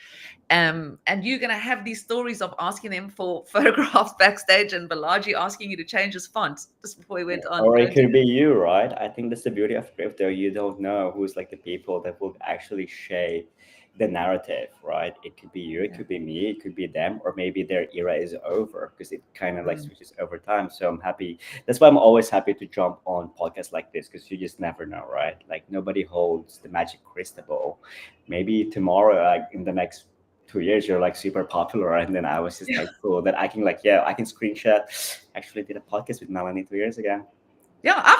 And you're going to have these stories of asking them for photographs backstage, and Balaji asking you to change his font just before he Yeah. went on. Or it Don't do could be you, right? I think that's the beauty of crypto. You don't know who's like the people that will actually shape the narrative, right? It could be you, it that. could be me, it could be them, or maybe their era is over because it kind of like Mm. switches over time. So I'm happy. That's why I'm always happy to jump on podcasts like this because you just never know, right? Like nobody holds the magic crystal ball. Maybe tomorrow, like in the next 2 years, you're like super popular, and then I was just thankful that I can like, yeah, I can screenshot. Actually, did a podcast with Melanie 2 years ago. Yeah, I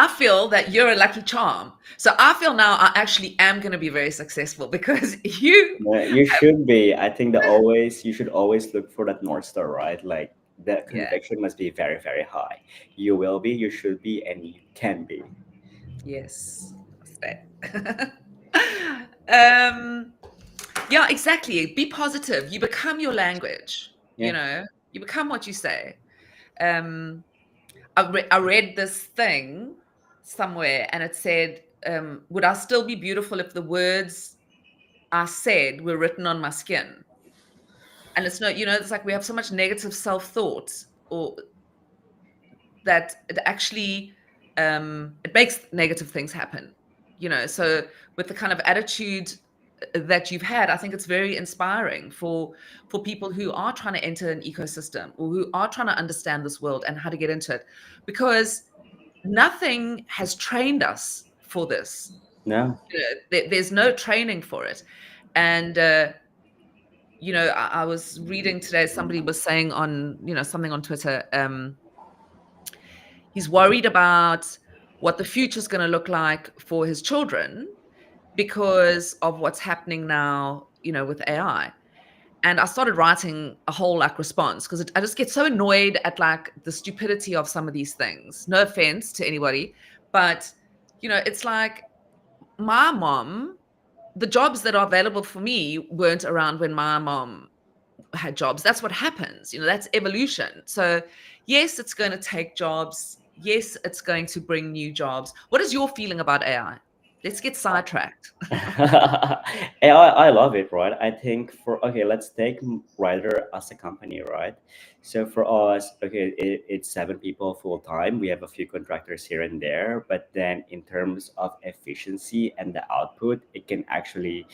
feel that you're a lucky charm. So I feel now I actually am going to be very successful because you Yeah, you have, should be. I think that always you should always look for that North Star, right? Like the yeah, conviction must be very, very high. You will be, you should be, and you can be. yes, that. um, yeah, exactly. Be positive. You become your language. Yeah. You become what you say. Um, I read this thing somewhere, and it said, "Would I still be beautiful if the words I said were written on my skin?" And it's not, it's like we have so much negative self-thought, or that it actually it makes negative things happen. So with the kind of attitude that you've had, I think it's very inspiring for people who are trying to enter an ecosystem, or who are trying to understand this world and how to get into it, because nothing has trained us for this. No. There's no training for it. And I was reading today, somebody was saying on, something on Twitter. He's worried about what the future is going to look like for his children because of what's happening now, with AI. And I started writing a whole like response, because I just get so annoyed at like the stupidity of some of these things. No offense to anybody, but it's like, my mom, the jobs that are available for me weren't around when my mom had jobs. That's what happens. That's evolution. So yes, it's going to take jobs. Yes, it's going to bring new jobs. What is your feeling about AI? Let's get sidetracked. I love it, right? I think okay, let's take Ryder as a company, right? So for us, okay, it's 7 people full time. We have a few contractors here and there, but then in terms of efficiency and the output, it can actually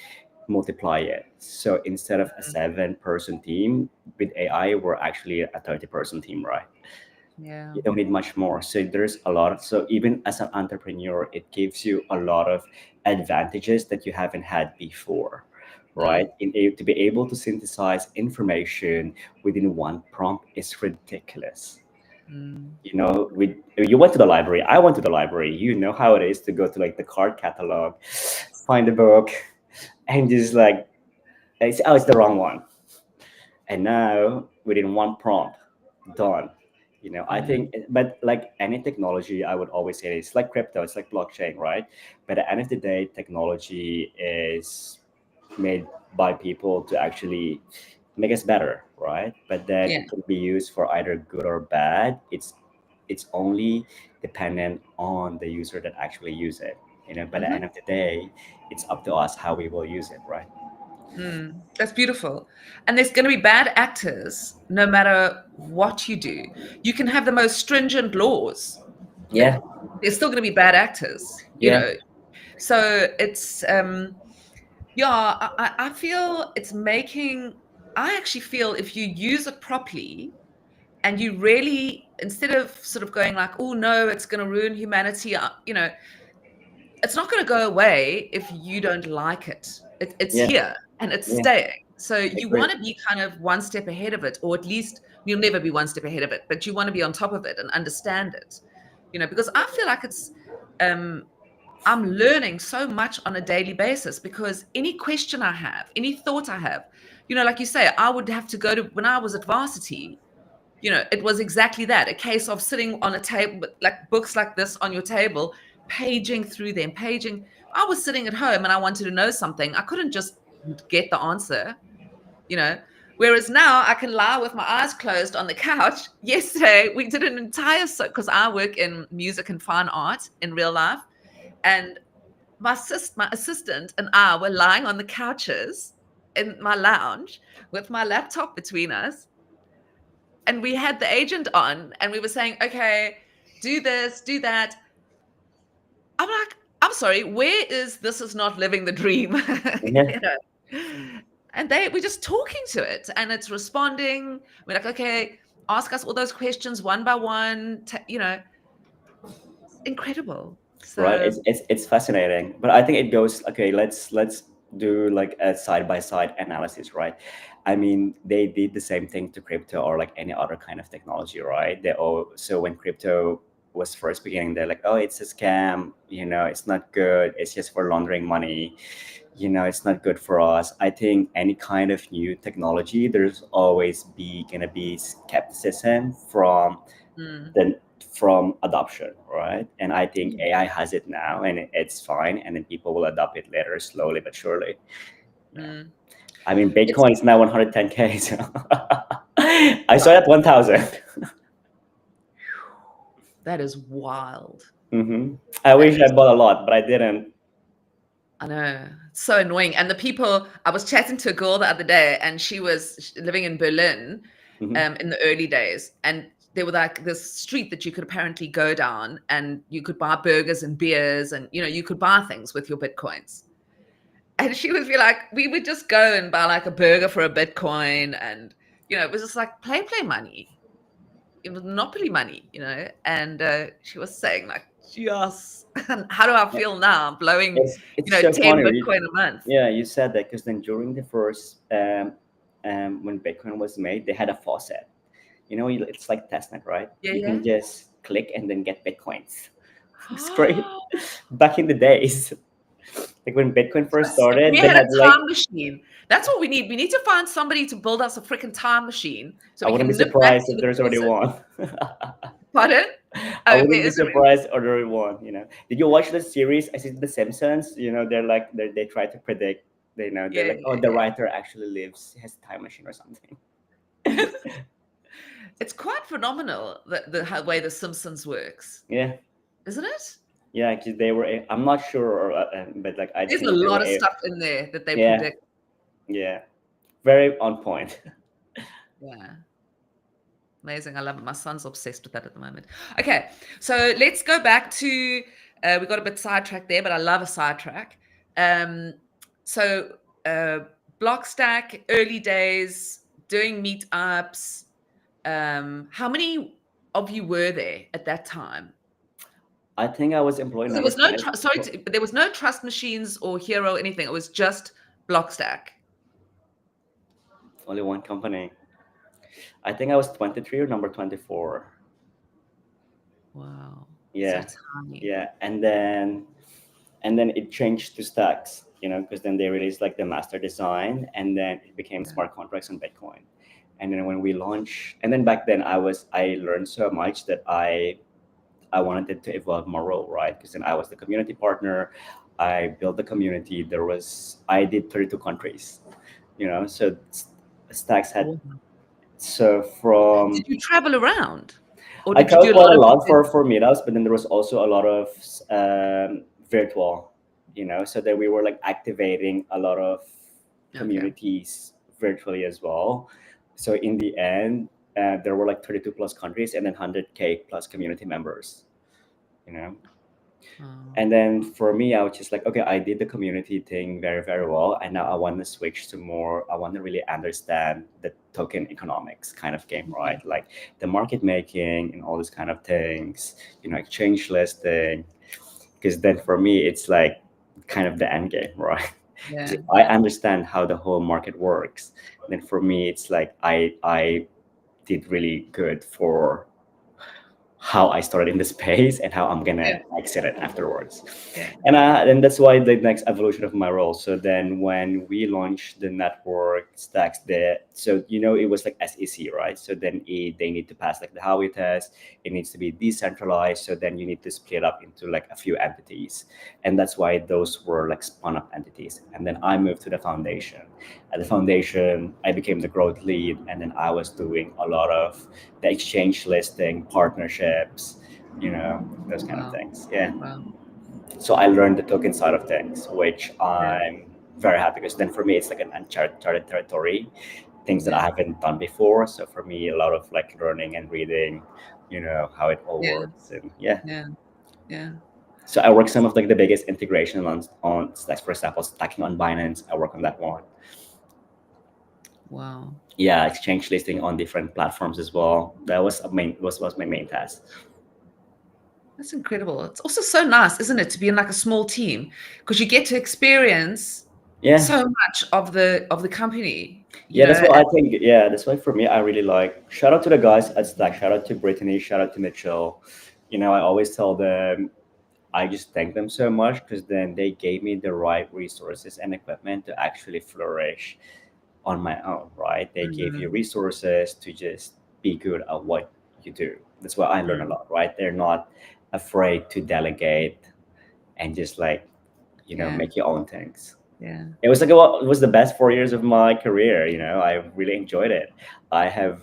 multiply it. So instead of a 7-person team with AI, we're actually a 30-person team, right? Yeah. You don't need much more. So there's a lot of, so even as an entrepreneur, it gives you a lot of advantages that you haven't had before, right? Mm, To be able to synthesize information within one prompt is ridiculous. mm. You went to the library, I went to the library, you know how it is to go to like the card catalog, find a book, and just like, it's the wrong one. And now within one prompt, done. I think, but like any technology, I would always say it's like crypto, it's like blockchain, right? But at the end of the day, technology is made by people to actually make us better, right? But then Yeah. it can be used for either good or bad. It's only dependent on the user that actually use it. But at the Hmm. end of the day, it's up to us how we will use it, right? That's beautiful. And there's going to be bad actors no matter what you do. You can have the most stringent laws. Yeah, There's still going to be bad actors, yeah, So it's yeah, I feel it's making. I actually feel if you use it properly and you really, instead of sort of going like, oh no, it's going to ruin humanity, it's not going to go away if you don't like it. It's yeah, here and it's yeah. staying. So you Agree. want to be kind of one step ahead of it, or at least you'll never be one step ahead of it, but you want to be on top of it and understand it. Because I feel like um, I'm learning so much on a daily basis because any question I have, any thought I have, like you say, I would have to go to when I was at varsity. It was exactly that, a case of sitting on a table, like books like this on your table, paging through them, paging. I was sitting at home and I wanted to know something. I couldn't just get the answer, you know. Whereas now I can lie with my eyes closed on the couch. Yesterday, we did an entire, because I work in music and fine art in real life. And my assistant and I were lying on the couches in my lounge with my laptop between us, and we had the agent on and we were saying, okay, do this, do that. I'm like, I'm sorry, where is this is not living the dream? Yeah, you know. And we're just talking to it and it's responding. We're like, okay, ask us all those questions one by one. Incredible. right. So It's fascinating, but I think it goes okay. Let's do like a side by side analysis, right? I mean, they did the same thing to crypto or like any other kind of technology, right? So when crypto was first beginning, they're like, oh, it's a scam. It's not good. It's just for laundering money. It's not good for us. I think any kind of new technology, there's always gonna be skepticism mm, the from adoption, right? And I think mm, AI has it now, and it's fine, and then people will adopt it later, slowly but surely. Yeah, mm. I mean, It's Bitcoin is now 110K. So I saw it wow. at 1,000. That is wild. I That wish I is, bought a lot, but I didn't. I know. It's so annoying. And the people, I was chatting to a girl the other day, and she was living in Berlin Hmm. in the early days. And there were like this street that you could apparently go down and you could buy burgers and beers and, you could buy things with your Bitcoins. And she would be like, we would just go and buy like a burger for a Bitcoin. And, it was just like play money. It was monopoly money, and she was saying like, yes. And how do I Yeah, feel now blowing, it's so 10 funny. Bitcoin a month? Yeah, you said that because then during the first when Bitcoin was made, they had a faucet. It's like testnet, right? Yeah, You yeah. can just click and then get Bitcoins. It's great. Back in the days, like when Bitcoin first If started, we they had a had like, time machine, that's what we need. We need to find somebody to build us a freaking time machine so I we wouldn't be can nip back surprised to if the there's already present. one. Pardon? I Oh, wouldn't there be is already. surprised or there one. Did you watch the series? I see The Simpsons. They're like they try to predict. They're Yeah, like, oh, yeah, the yeah. writer actually has a time machine or something. It's quite phenomenal the way the Simpsons works, Yeah, isn't it? yeah. 'Cause they were. I'm not sure, but like I There's a think they lot were. of stuff in there that they Yeah, predict. yeah. Very on point. Yeah. Amazing. I love it. My son's obsessed with that at the moment. Okay. So let's go back to, we got a bit sidetracked there, but I love a sidetrack. Um, so, uh, Blockstack, early days, doing meetups. How many of you were there at that time? I think I was employee There number was no, 10. there was no Trust Machines or Hero or anything. It was just Blockstack. Only one company. I think I was 23 or number 24. Wow. So Yeah, tiny. yeah. And then it changed to stacks, because then they released like the master design, and then it became Yeah. smart contracts on Bitcoin. And then when we launched, and then back then I learned so much that I wanted it to evolve more role, right? Because then I was the community partner. I built the community. I did 32 countries, so Stacks had, Wow. so Did from, you travel around, or I did you do traveled a quite lot a of lot it? for meetups, but then there was also a lot of virtual, so that we were like activating a lot of Okay. communities virtually as well. So in the end, there were like 32 plus countries and then 100K plus community members, you know. Oh, And then for me, I was just like, okay, I did the community thing very, very well. And now I want to switch to more, I want to really understand the token economics kind of game, yeah, right? Like the market making and all these kind of things, exchange listing. Because then for me, it's like kind of the end game, right? Because yeah, if I understand how the whole market works, then for me, it's like I did really good for how I started in the space and how I'm yeah, gonna exit it afterwards. yeah, And that's why the next evolution of my role. So then when we launched the network stacks there, so it was like SEC, right? So then they need to pass like the Howey test. It needs to be decentralized. So then you need to split up into like a few entities. And that's why those were like spun up entities. And then I moved to the foundation. At the foundation, I became the growth lead, and then I was doing a lot of the exchange listing, partnerships, those kind of wow, things. Yeah. wow, So I learned the token side of things, which yeah, I'm very happy because then for me it's like an uncharted territory, things that I yeah, haven't done before. So for me, a lot of like learning and reading, how it all yeah, works, and yeah. yeah, yeah. So I work some of like the biggest integration on like for example stacking on Binance. I work on that one. Wow. Yeah, exchange listing on different platforms as well. That was my main task. That's incredible. It's also so nice, isn't it, to be in like a small team because you get to experience Yeah. so much of the company, Yeah, that's what and I think. Yeah, that's why for me, I really like. Shout out to the guys at Stack. Shout out to Brittany. Shout out to Mitchell. I always tell them I just thank them so much because then they gave me the right resources and equipment to actually flourish on my own. Right? They gave you mm, resources to just be good at what you do. That's why I learn a mm, lot. Right? They're not afraid to delegate and just like yeah, make your own things. yeah, It was the best 4 years of my career. I really enjoyed it. I have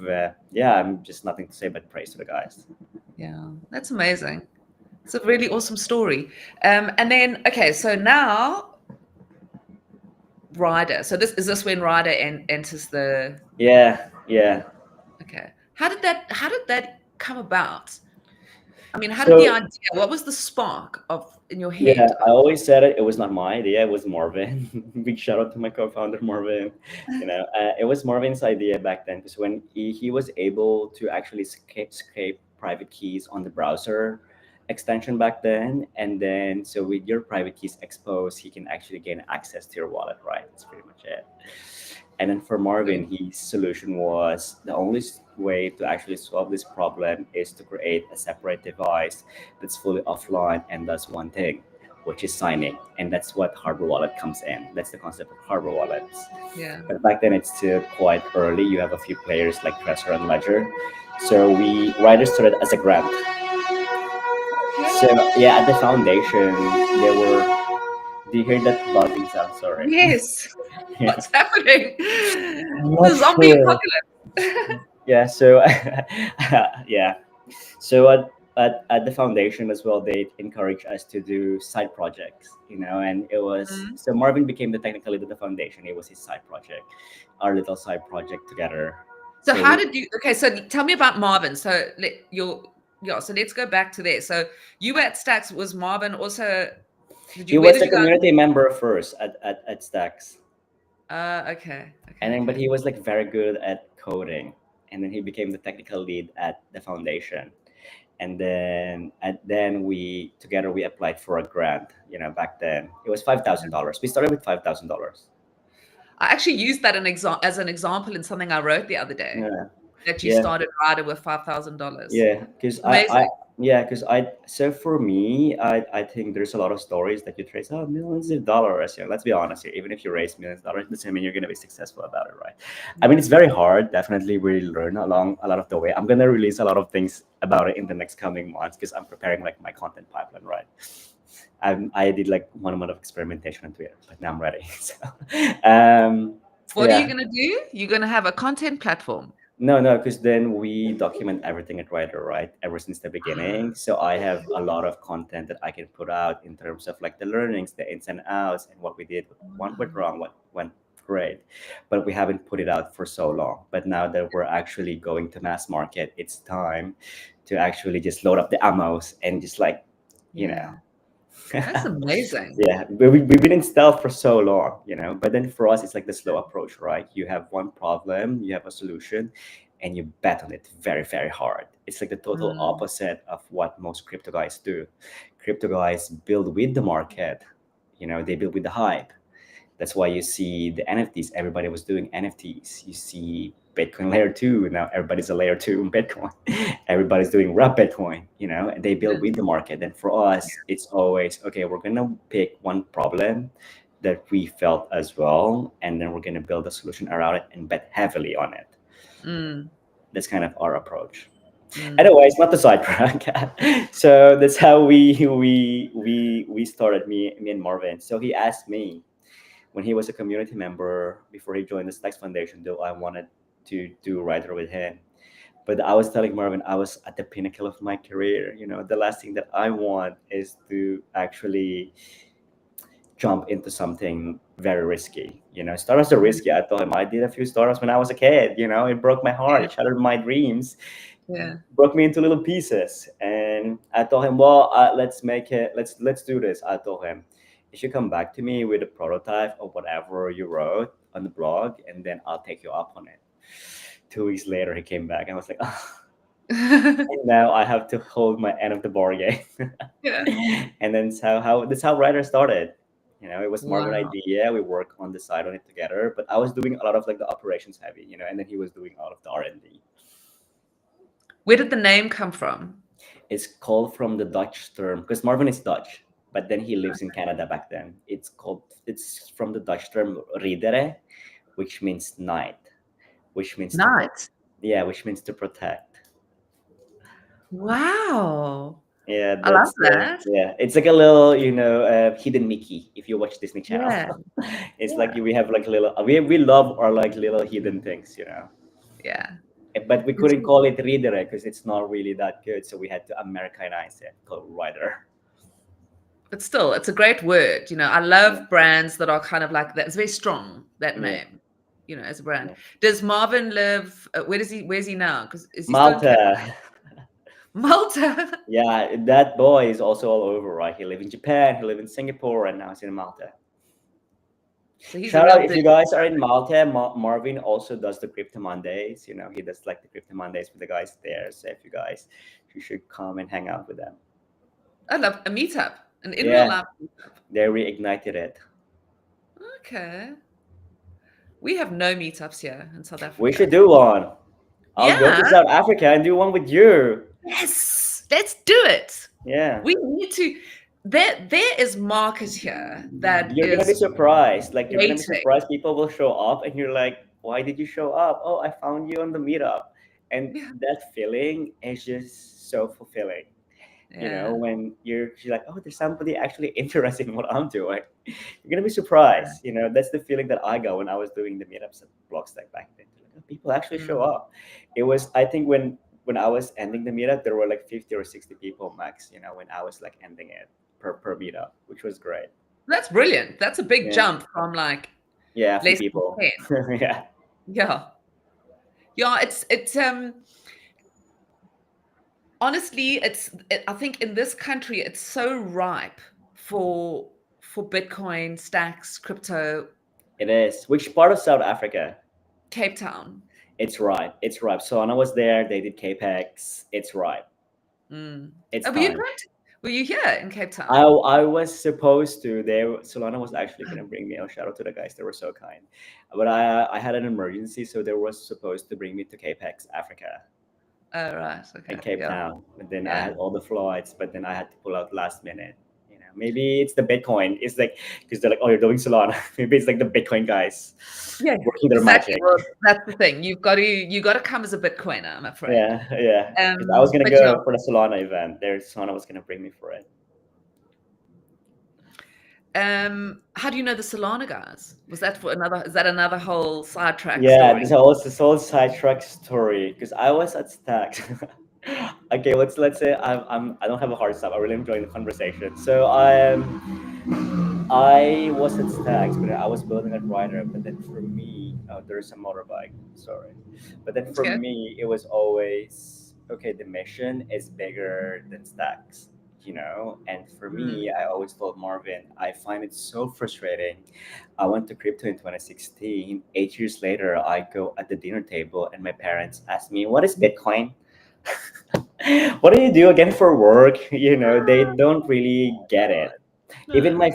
yeah, I'm just nothing to say but praise to the guys. yeah. That's amazing. It's a really awesome story. And then okay, so now Ryder. So this when Ryder enters the Yeah, yeah. okay. How did that come about? I mean, how did the So idea, what was the spark of in your yeah, head? I always said it was not my idea, it was Marvin. Big shout out to my co-founder Marvin. It was Marvin's idea back then because when he was able to actually scrape private keys on the browser extension back then, and then so with your private keys exposed he can actually gain access to your wallet, right? That's pretty much it. And then for Marvin, his solution was the only way to actually solve this problem is to create a separate device that's fully offline and does one thing, which is signing. And that's what hardware wallet comes in. That's the concept of hardware wallets. Yeah. But back then it's still quite early. You have a few players like Trezor and Ledger. So Ryder started as a grant. So yeah, at the foundation, there were. Do you hear that buzzing sound? Sorry. Yes. Yeah. What's happening? I'm not The zombie sure. apocalypse. Yeah, so yeah, so at the foundation as well, they encourage us to do side projects, and it was Mhm. so Marvin became the technical lead of the foundation. It was his side project, our little side project together. So So how we did you okay, so tell me about Marvin. So yeah, so let's go back to there. So you were at Stacks, was Marvin also he where was did a you guys community member first at Stacks, okay, and okay, then but okay. he was like very good at coding, and then he became the technical lead at the foundation. And then we applied for a grant. Back then it was $5,000. We started with $5,000. I actually used that as an example in something I wrote the other day Yeah, that you yeah, started Ryder with $5,000. yeah. Because I Amazing. Yeah, because so for me, I think there's a lot of stories that you trace, oh, millions of dollars. Let's be honest here. Even if you raise millions of dollars, doesn't mean you're gonna be successful about it, right? I mean, it's very hard. Definitely, we learn along a lot of the way. I'm gonna release a lot of things about it in the next coming months because I'm preparing like my content pipeline, right? I did like 1 month of experimentation on Twitter, but now I'm ready. So, um, What are you yeah. going to do? You're going to have a content platform. No, because then we document everything at Ryder, right? Ever since the beginning. So I have a lot of content that I can put out in terms of like the learnings, the ins and outs, and what we did, what went wrong, what went great. But we haven't put it out for so long. But now that we're actually going to mass market, it's time to actually just load up the ammos and just like, you know, Yeah. That's amazing. yeah, but we've been in stealth for so long, but then for us it's like the slow approach, right? You have one problem, you have a solution, and you bet on it very, very hard. It's like the total Mm, opposite of what most crypto guys do. Crypto guys build with the market, they build with the hype. That's why you see the NFTs. Everybody was doing NFTs. You see Bitcoin layer two. Now everybody's a layer two in Bitcoin. Everybody's doing wrap Bitcoin, and they build yes. with the market. And for us, it's always, okay, we're going to pick one problem that we felt as well. And then we're going to build a solution around it and bet heavily on it. Mm, That's kind of our approach. mm. Anyways, not the sidetrack. So that's how we started, me and Marvin. So he asked me when he was a community member before he joined the Stacks Foundation, though I wanted to do Ryder with him. But I was telling Marvin, I was at the pinnacle of my career. The last thing that I want is to actually jump into something very risky. Startups are risky. I told him I did a few startups when I was a kid. It broke my heart. Yeah. It shattered my dreams, Yeah. broke me into little pieces. And I told him, well, let's make it. Let's do this. I told him, you should come back to me with a prototype of whatever you wrote on the blog, and then I'll take you up on it. 2 weeks later, he came back, and I was like, oh, now I have to hold my end of the bargain. Yeah. And then that's how Ryder started. It was Marvin Wow. idea. We worked on the side on it together, but I was doing a lot of like the operations heavy, and then he was doing all of the R&D. Where did the name come from? It's called from the Dutch term because Marvin is Dutch, but then he lives in Canada back then. It's from the Dutch term "riedere," which means night, which means Night. which means to protect. Wow. Yeah, I love that. it's like a little, hidden Mickey if you watch Disney Channel. Yeah. It's like Yeah. we have like little, we love our like little hidden things. Yeah. But we It's, couldn't call it reader because it's not really that good, so we had to Americanize it, called Ryder. but still, it's a great word. I love brands that are kind of like that. It's very strong, that Yeah, name, as a brand. yeah. Does Marvin live, where's he now? Because is he still in Canada? Malta. Malta. Yeah, that boy is also all over, right? He live in Japan, he live in Singapore, and now he's in Malta. So he's a Shout real out if you big, guys are in Malta. Marvin also does the Crypto Mondays. He does like the Crypto Mondays with the guys there. So if you should come and hang out with them. I love a meetup, an in real Yeah, life. they reignited it. Okay. We have no meetups here in South We should Africa. do one. I'll go Yeah. to South Africa and do one with you. Yes. Let's do it. Yeah. We need to. There is market here that You're gonna be is surprised. Like you're gonna be waiting. surprised. People will show up, and you're like, "Why did you show up?" Oh, I found you on the meetup, and Yeah. that feeling is just so fulfilling. Yeah. When you're like, "Oh, there's somebody actually interested in what I'm doing." You're gonna be surprised. That's the feeling that I got when I was doing the meetups at Blockstack back then. Like, oh, people actually show Mm. up. It was, I think, when I was ending the meetup, there were like 50 or 60 people max. When I was like ending it per meetup, which was great. That's brilliant. That's a big Yeah. jump from like Yeah, a few less than people. 10. Yeah. Yeah. Yeah, it's honestly, I think in this country it's so ripe for Bitcoin, stacks, crypto, It is. Which part of South Africa? Cape Town. It's right. It's right. So when I was there, they did Capex. It's right. Mm. It's Oh, were you time. going to, were you here in Cape I Town? I was supposed to. Solana was actually gonna bring me. Oh, shout out to the guys. They were so kind. But I had an emergency, so they were supposed to bring me to Capex, Africa. Oh, right. in Okay. Cape Yeah. Town. But then I Yeah. had all the flights, but then I had to pull out last minute. Maybe it's the Bitcoin. It's like because they're like, oh, you're doing Solana. Maybe it's like the Bitcoin guys Yeah. working their Exactly. magic. Well, that's the thing. You got to come as a Bitcoiner, I'm afraid. Yeah, yeah. Because I was gonna But yeah. go for the Solana event. There, Solana was gonna bring me for it. How do you know the Solana guys? Was that for another? Is that another whole sidetrack Yeah, story? this whole sidetrack story because I was at Stacks. Okay, let's say I don't have a hard stop. I really enjoy the conversation. So I was at Stacks, but I was building at Ryder. But then for me, oh, there's a motorbike. Sorry, but then for Okay. me, it was always okay. The mission is bigger than Stacks, And for Mm, me, I always told Marvin, I find it so frustrating. I went to crypto in 2016. 8 years later, I go at the dinner table, and my parents ask me, "What is Bitcoin?" What do you do again for work? They don't really get it. Even no, my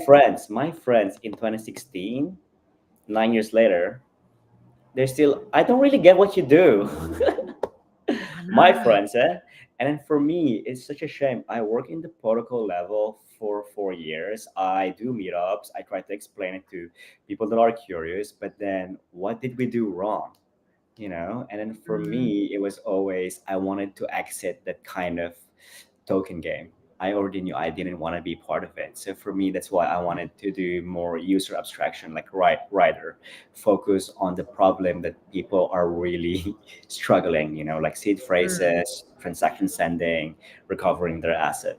friends in 2016, 9 years later, they're still, I don't really get what you do. I My know. friends, eh? And then for me, it's such a shame. I work in the protocol level for 4 years. I do meetups. I try to explain it to people that are curious, but then what did we do wrong? And then for Mm. me, it was always I wanted to exit that kind of token game. I already knew I didn't want to be part of it. So for me, that's why I wanted to do more user abstraction, like Ryder, focus on the problem that people are really struggling, like seed Mm. phrases, transaction sending, recovering their asset.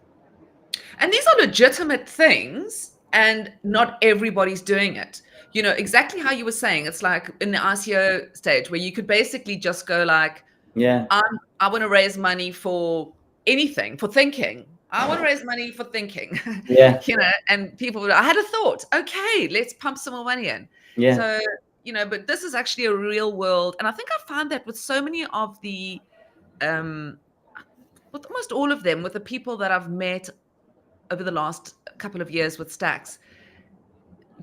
And these are legitimate things, and not everybody's doing it. Exactly how you were saying. It's like in the ICO stage where you could basically just go like, Yeah, I want to raise money for anything, for thinking. I want to raise money for thinking, yeah, and people would, I had a thought. Okay, let's pump some more money in. yeah. So, but this is actually a real world. And I think I found that with so many of um, with almost all of them, with the people that I've met over the last couple of years with Stacks,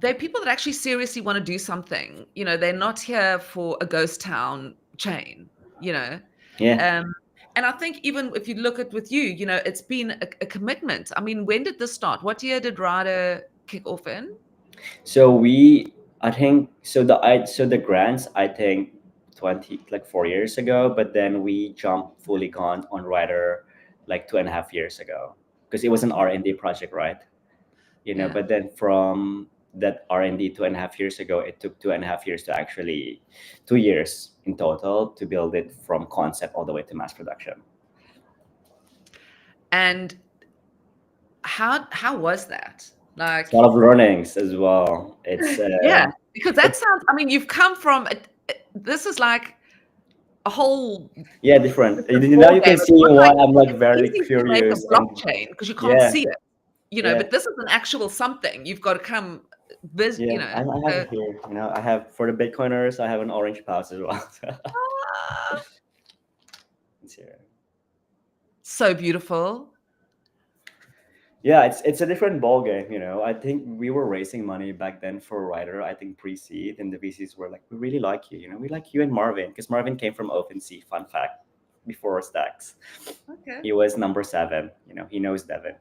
they're people that actually seriously want to do something. They're not here for a ghost town chain, you know. Yeah. Um, and I think even if you look at with you, it's been a commitment. I mean, when did this start? What year did Ryder kick off in? So I think, so the grants, I think 20, like 4 years ago, but then we jumped fully gone on Ryder like 2.5 years ago because it was an R&D project, right? Yeah. But then from that R&D 2.5 years ago, it took 2.5 years to actually 2 years in total to build it from concept all the way to mass production. And how was that? It's a lot Like, of learnings as well. yeah, because that It's sounds. I mean, you've come from. This is like a whole yeah, different. different Now ball you game. can It's see not why like I'm like it's very easy to make a curious and blockchain because you can't yeah, see it. yeah. But this is an actual something. You've got to come, Yeah, I have So, it here. I have for the Bitcoiners. I have an orange pouch as well. ah, It's here. so beautiful. Yeah, it's a different ball game. I think we were raising money back then for Ryder. I think pre-seed, and the VCs were like, "We really like you. We like you and Marvin because Marvin came from OpenSea. Fun fact, before Stacks, Okay. he was number 7. He knows Devin.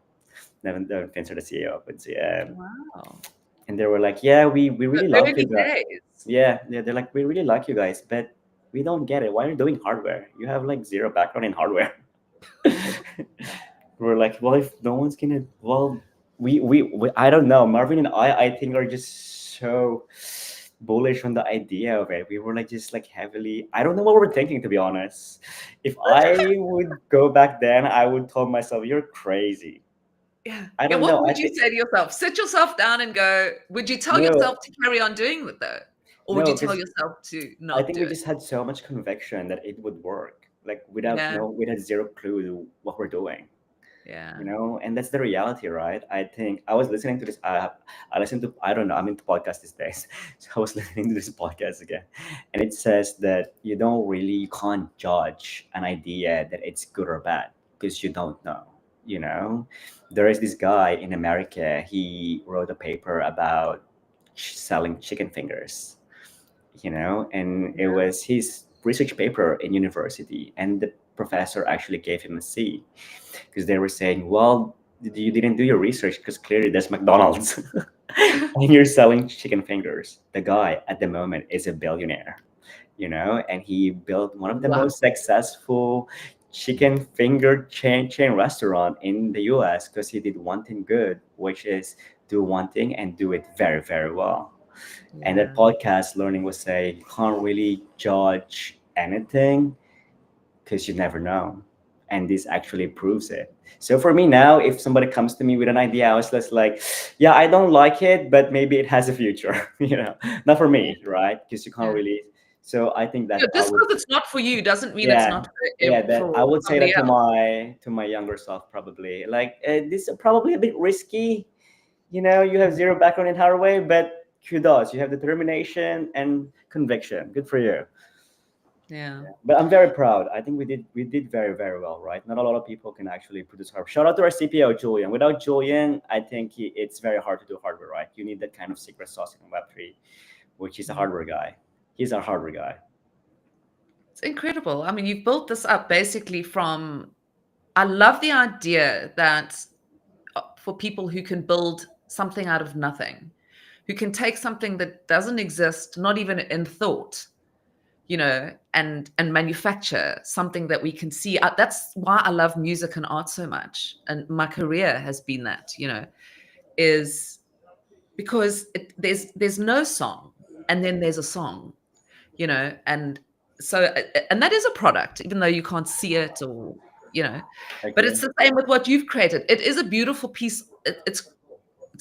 Devin Fincher, the CEO of OpenSea, Wow. and they were like, "Yeah, we The really love you early guys." days. Yeah, they're like, "We really like you guys, but we don't get it. Why are you doing hardware? You have like zero background in hardware." We're like, well, if no one's gonna, well, we I don't know. Marvin and I think are just so bullish on the idea of it. We were like just like heavily. I don't know what we're thinking, to be honest. If I would go back then, I would tell myself, "You're crazy." Yeah. I Yeah. don't What know. I would you think say to yourself? Sit yourself down and go, would you tell no, yourself to carry on doing it though? Or would you no, tell because yourself to I not think do we it? just had so much conviction that it would work. Like Yeah. we had zero clue what we're doing. Yeah. And that's the reality, right? I think I was listening to this. I listened to, I don't know, I'm into podcasts these days. So I was listening to this podcast again, and it says that you can't judge an idea that it's good or bad because you don't know. you know there is this guy in America. He wrote a paper about selling chicken fingers, and it Yeah. was his research paper in university, and professor actually gave him a C because they were saying, well, you didn't do your research because clearly there's McDonald's and you're selling chicken fingers. The guy at the moment is a billionaire, and he built one of the Wow. most successful chicken finger chain restaurant in the US because he did one thing good, which is do one thing and do it very, very well. And that Yeah. podcast learning was saying you can't really judge anything because you never know. And this actually proves it. So for me now, if somebody comes to me with an idea, I was just like, yeah, I don't like it, but maybe it has a future, not for Yeah. me, right? Because you can't Yeah. really. So I think Yeah, that I just would, because it's not for you doesn't mean it's yeah, not yeah, that I for would say somebody that to else. my younger self probably. Like this is probably a bit risky. You have zero background in hardware, but kudos, you have determination and conviction. Good for you. Yeah. But I'm very proud. I think we did very, very well, right? Not a lot of people can actually produce hardware. Shout out to our CPO Julian. Without Julian, I think it's very hard to do hardware, right? You need that kind of secret sauce in Web3, which is a Mm. hardware guy. He's our hardware guy. It's incredible. I mean, you've built this up basically from, I love the idea that for people who can build something out of nothing, who can take something that doesn't exist, not even in thought, and manufacture something that we can see. That's why I love music and art so much, and my career has been that, is because there's no song, and then there's a song, and so and that is a product, even though you can't see it, or you know but Okay. it's the same with what you've created. It is a beautiful piece. It's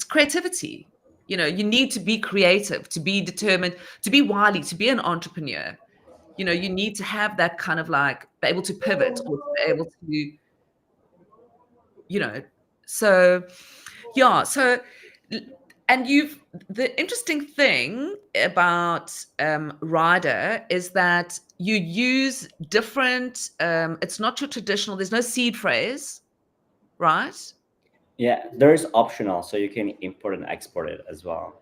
creativity. You need to be creative, to be determined, to be wily, to be an entrepreneur. You need to have that kind of like, be able to pivot, or to be able to, you know so yeah. So and you've the interesting thing about Ryder is that you use different, it's not your traditional, there's no seed phrase, right? Yeah, there's optional, so you can import and export it as well.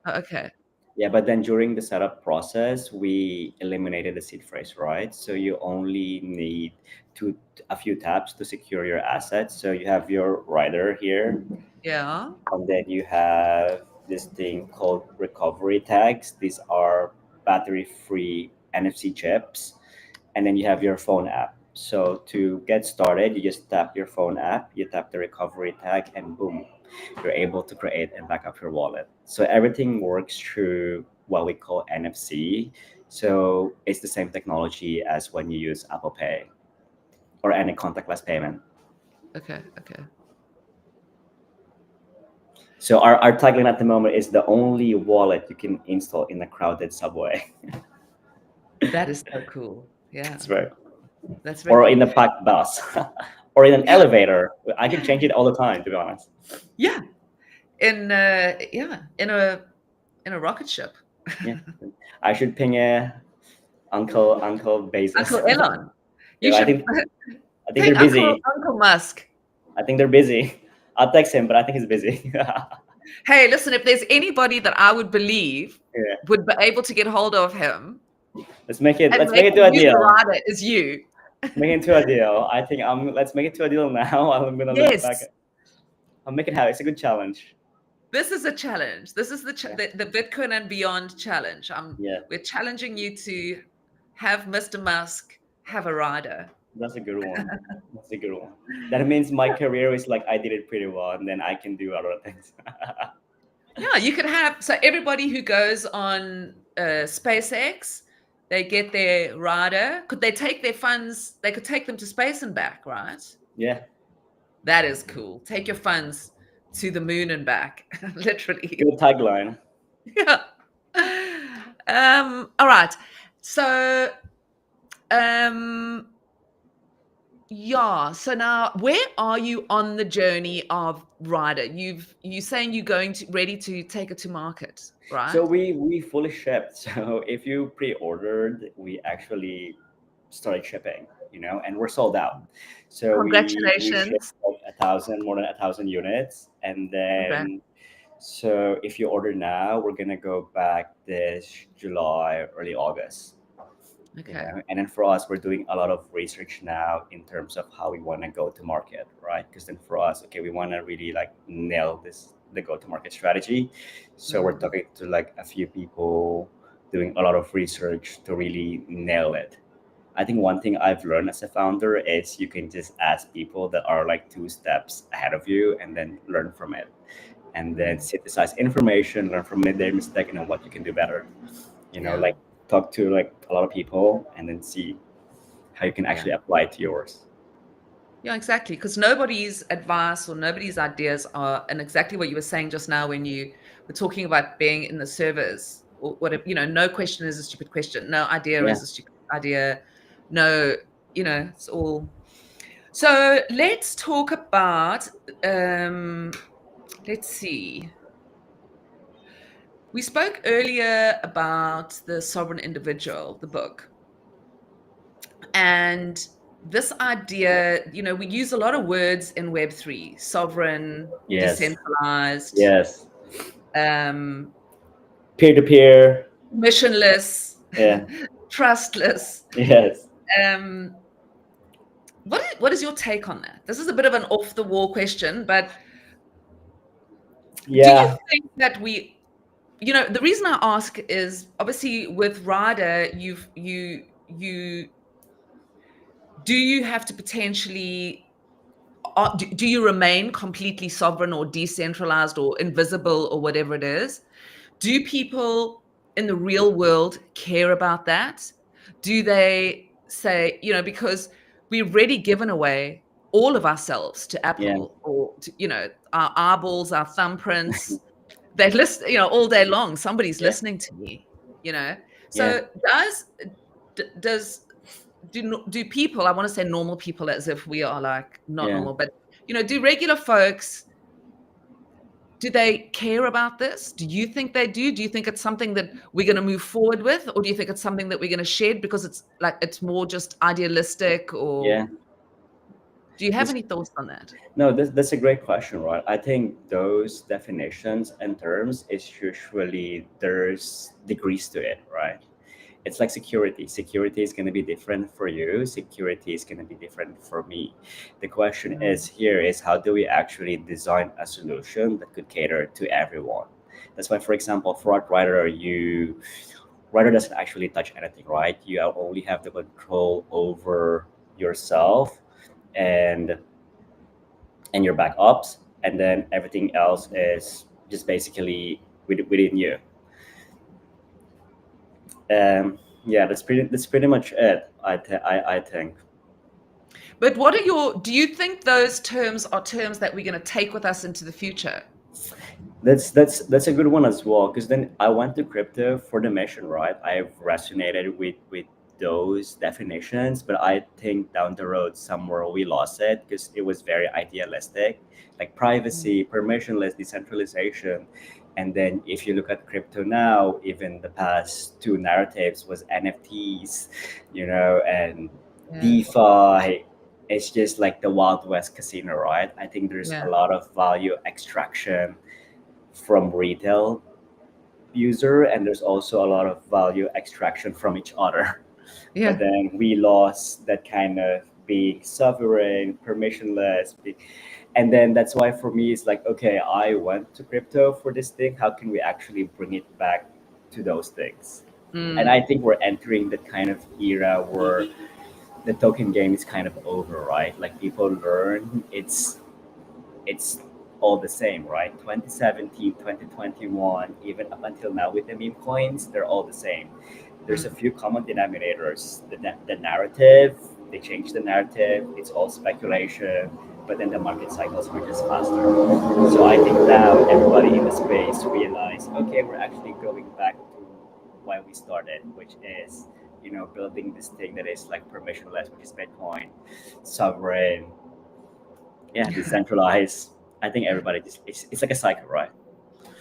Oh, okay. Yeah, but then during the setup process, we eliminated the seed phrase, right? So you only need a few taps to secure your assets. So you have your Ryder here, Yeah. and then you have this thing called recovery tags. These are battery-free NFC chips, and then you have your phone app. So to get started, you just tap your phone app, you tap the recovery tag, and boom, you're able to create and back up your wallet. So everything works through what we call NFC. So it's the same technology as when you use Apple Pay or any contactless payment. Okay. Okay. So our tagline at the moment is the only wallet you can install in a crowded subway. That is so cool. Yeah. It's very, That's very or in cool. a packed bus, or in an Yeah. elevator. I can change it all the time, to be honest. Yeah. In a rocket ship. Yeah, I should ping Uncle Bezos. Uncle Elon. You Yeah, I should think I think ping they're busy. Uncle Musk. I think they're busy. I'll text him, but I think he's busy. Hey, listen, if there's anybody that I would believe Yeah, would be able to get hold of him let's make it. and Let's make make it him to a use the deal. rider, is you. Make it to a deal. I think let's make it to a deal now. I'm gonna look back. Yes. I'll make it happen. It's a good challenge. This is a challenge. This is Yeah, the Bitcoin and beyond challenge. yeah, We're challenging you to have Mr. Musk have a rider. that's a good one. That's a good one. That means my career is like I did it pretty well, and then I can do other things. Yeah, you could have, so everybody who goes on SpaceX, they get their rider. Could they take their funds? They could take them to space and back, right? Yeah, That is cool. Take your funds to the moon and back, literally. good tagline. Yeah. All right. So, um, yeah. So now, where are you on the journey of Ryder? You saying you're going to ready to take it to market, So right? we fully shipped. So if you pre-ordered, we actually started shipping, and we're sold out. So we shipped Congratulations. like more than 1,000 units, and Okay. then so if you order now, we're gonna go back this July, early August. Okay. And then for us, we're doing a lot of research now in terms of how we want to go to market, right? Because then for us, okay, we want to really like nail the go to market strategy. So we're talking to like a few people, doing a lot of research to really nail it. I think one thing I've learned as a founder is you can just ask people that are like two steps ahead of you and then learn from it, and then synthesize information, learn from their mistake, and then what you can do better. Yeah. Like talk to like a lot of people and then see how you can Yeah. actually apply it to yours. Yeah, exactly. Because nobody's advice or nobody's ideas are, and exactly what you were saying just now when you were talking about being in the servers, or what, no question is a stupid question. No idea Yeah. is a stupid idea. No, it's all. So let's talk about, let's see. We spoke earlier about the sovereign individual, the book. And this idea, we use a lot of words in Web3: sovereign, Yes. decentralized, Yes. um, Peer to peer. permissionless, Yeah. trustless. Yes. Um, what is your take on that? This is a bit of an off the wall question, but do you Yeah. think that the reason I ask is obviously with Ryder, you do you have to potentially do you remain completely sovereign or decentralized or invisible or whatever it is? Do people in the real world care about that? Do they say, because we've already given away all of ourselves to Yeah. Apple, or to, our eyeballs, our thumbprints, they list, all day long, somebody's Yeah. listening to me, you know? Yeah. So does do people, I want to say normal people as if we are like not Yeah. normal, but do regular folks, do they care about this? Do you think they do? Do you think it's something that we're going to move forward with, or do you think it's something that we're going to shed because it's more just idealistic? Or Yeah. do you have This, any thoughts on that? no, that's a great question, right? I think those definitions and terms is usually there's degrees to it, right? It's like security. Security is going to be different for you. Security is going to be different for me. The question is here is how do we actually design a solution that could cater to everyone? That's why, for example, for Ryder, Ryder doesn't actually touch anything, right? You only have the control over yourself and your backups, and then everything else is just basically within you. Yeah, that's pretty much it. I think. But do you think those terms are terms that we're going to take with us into the future? That's a good one as well, because then I went to crypto for the mission, right? I've resonated with those definitions, but I think down the road somewhere we lost it because it was very idealistic, like privacy, permissionless, decentralization. And then if you look at crypto now, even the past two narratives was NFTs, and Yeah. DeFi. It's just like the Wild West casino, right? I think there's a Yeah. lot of value extraction from retail user, and there's also a lot of value extraction from each other. But Yeah. then we lost that kind of being sovereign, permissionless, and then that's why for me it's like, okay, I went to crypto for this thing, how can we actually bring it back to those things? And I think we're entering that kind of era where the token game is kind of over, right? Like people learn it's all the same, right? 2017, 2021, even up until now with the meme coins, they're all the same. There's a few common denominators. The narrative, they change the narrative, it's all speculation, but then the market cycles are just faster. So I think now everybody in the space realize, okay, we're actually going back to why we started, which is, building this thing that is like permissionless, which is Bitcoin, sovereign, yeah, decentralized. I think everybody just it's like a cycle, right?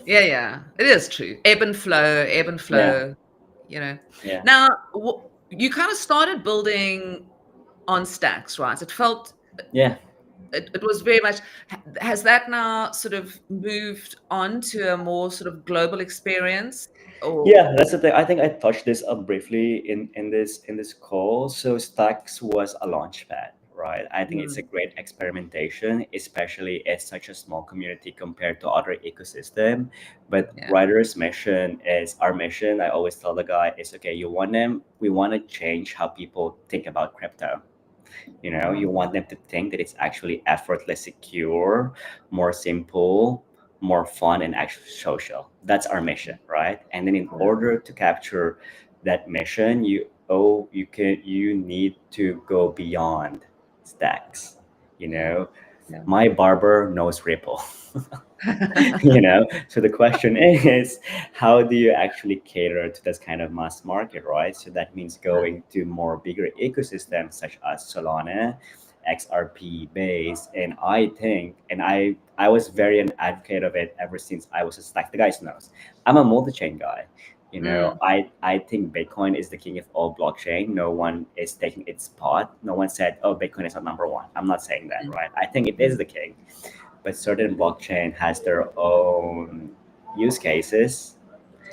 Yeah, yeah, it is true. Ebb and flow, ebb and Yeah, flow, you know. yeah, Now, you kind of started building on stacks, right? It felt yeah, it was very much. Has that now sort of moved on to a more sort of global experience? Or Yeah, that's the thing. I think I touched this up briefly in this call. So Stacks was a launch pad, right? I think it's a Mm, great experimentation, especially as such a small community compared to other ecosystem. But yeah. Ryder's mission is our mission. I always tell the guy is okay. We want to change how people think about crypto. You Mm, want them to think that it's actually effortless, secure, more simple, more fun, and actually social. That's our mission, right? And then in yeah. order to capture that mission, you need to go beyond stacks. you Yeah. know Yeah. my barber knows Ripple. So the question is, how do you actually cater to this kind of mass market, right? So that means Yeah. going to more bigger ecosystems such as Solana, XRP base. And I think, and I was very an advocate of it ever since I was a stack. The guys knows I'm a multi-chain guy. Mm, I think Bitcoin is the king of all blockchain. No one is taking its spot. No one said, oh, Bitcoin is not number one. I'm not saying that, mm, right? I think it is mm. the king, but certain blockchain has their own use cases,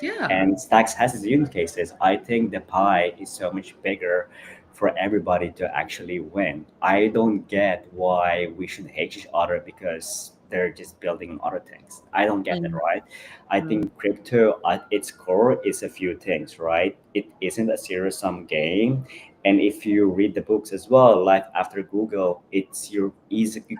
Yeah. and Stacks has its use cases. I think the pie is so much bigger for everybody to actually win. I don't get why we should hate each other because they're just building on other things. I don't get that, Mm, right? I mm, think crypto at its core is a few things, right? It isn't a zero sum game. And if you read the books as well, like after Google, you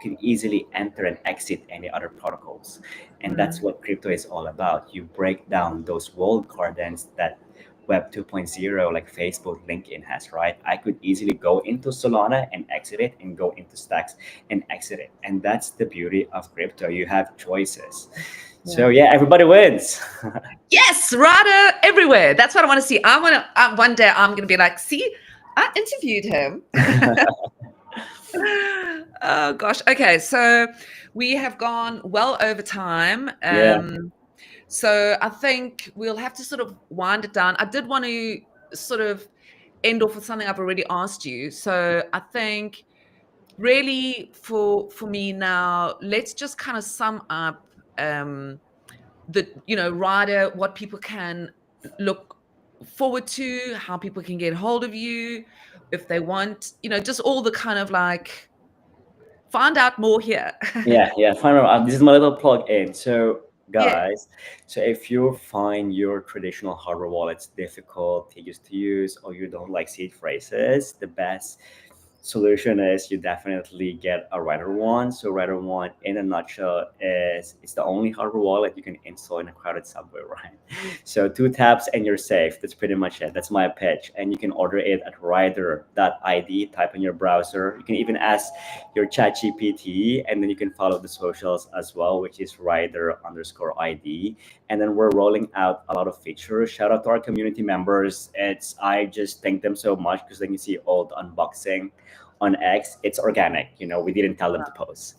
can easily enter and exit any other protocols, and that's mm, what crypto is all about. You break down those walled gardens that Web 2.0, like Facebook, LinkedIn has, right? I could easily go into Solana and exit it, and go into Stacks and exit it. And that's the beauty of crypto. You have choices. So, yeah. yeah, everybody wins. Yes, Ryder everywhere. That's what I want to see. I want to. One day I'm going to be like, see, I interviewed him. Oh gosh. Okay, so we have gone well over time. Yeah, So I think we'll have to sort of wind it down. I did want to sort of end off with something I've already asked you. So I think really for me now, let's just kind of sum up the Ryder, what people can look forward to, how people can get hold of you if they want, just all the kind of like find out more here. yeah. Final. This is my little plug in. So, Yeah. guys, so if you find your traditional hardware wallets difficult, tedious to use, or you don't like seed phrases, the best solution is you definitely get a Ryder one. So Ryder one, in a nutshell, is it's the only hardware wallet you can install in a crowded subway, right? So two taps and you're safe. That's pretty much it. That's my pitch. And you can order it at Ryder.id. Type in your browser. You can even ask your chat GPT, and then you can follow the socials as well, which is Ryder_ID. And then we're rolling out a lot of features. Shout out to our community members. I just thank them so much because then you see all the unboxing on X. It's organic. We didn't tell them to post.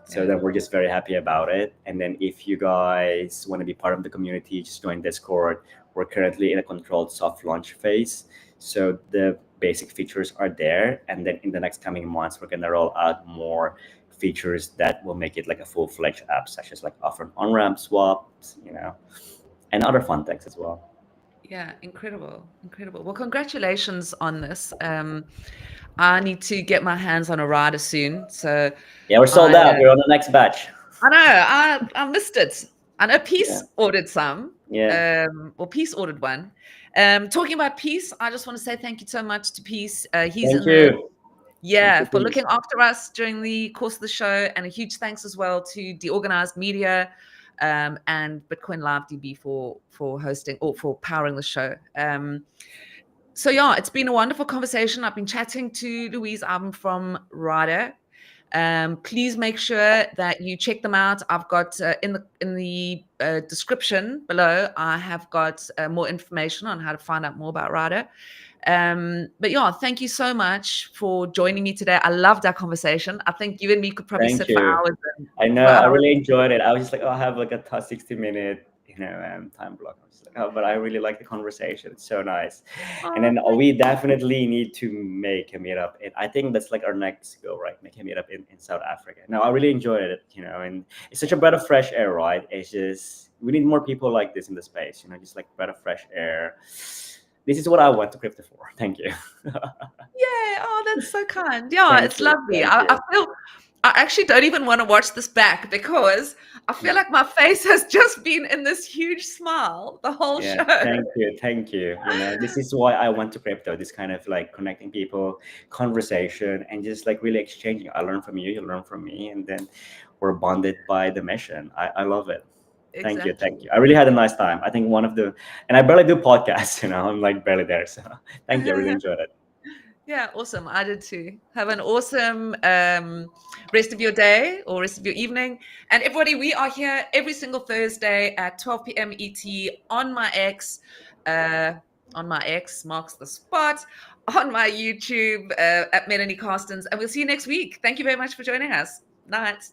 So Yeah. then we're just very happy about it. And then if you guys want to be part of the community, just join Discord. We're currently in a controlled soft launch phase. So the basic features are there. And then in the next coming months, we're gonna roll out more features that will make it like a full-fledged app, such as like offering on-ramp swaps, and other fun things as well. Yeah, incredible, incredible. Well, congratulations on this. I need to get my hands on a rider soon. So Yeah, we're sold I out. We're on the next batch. I know I missed it. I know Yeah. Peace ordered some. Yeah. Or Peace ordered one. Talking about Peace, I just want to say thank you so much to Peace. He's Thank in the you. Thank Yeah, you, for please. looking after us during the course of the show. And a huge thanks as well to the organized media and Bitcoin Live DB for hosting or for powering the show. So yeah, it's been a wonderful conversation. I've been chatting to Louise Ivan from Ryder. Please make sure that you check them out. I've got in the description below. I have got more information on how to find out more about Ryder. But yeah, thank you so much for joining me today. I loved our conversation. I think you and me could probably Thank sit for you. hours and I know. for I hours. really enjoyed it. I was just like, oh, I have like a 60-minute time block. I was like, oh, but I really like the conversation. It's so nice. And Oh, then we definitely need to make a meetup. And I think that's like our next goal, right? Make a meetup in South Africa. No, I really enjoyed it, and it's such a breath of fresh air, right? It's just, we need more people like this in the space, just like breath of fresh air. This is what I went to crypto for. Thank you. yeah. Oh, that's so kind. Yeah, Thank it's you. lovely. Thank I you. feel I actually don't even want to watch this back because I feel like my face has just been in this huge smile the whole Yeah, show. thank you, thank you. This is why I went to crypto. This kind of like connecting people, conversation, and just like really exchanging. I learn from you, you learn from me, and then we're bonded by the mission. I love it. Thank you, thank Exactly. you. I really had a nice time. I think one of the, and I barely do podcasts. I'm like barely there. So thank you. I really enjoyed it. Yeah, awesome. I did too. Have an awesome rest of your day or rest of your evening. And everybody, we are here every single Thursday at 12 p.m. ET on my X. On my X marks the spot, on my YouTube at Melanie Carstens. And we'll see you next week. Thank you very much for joining us. Night.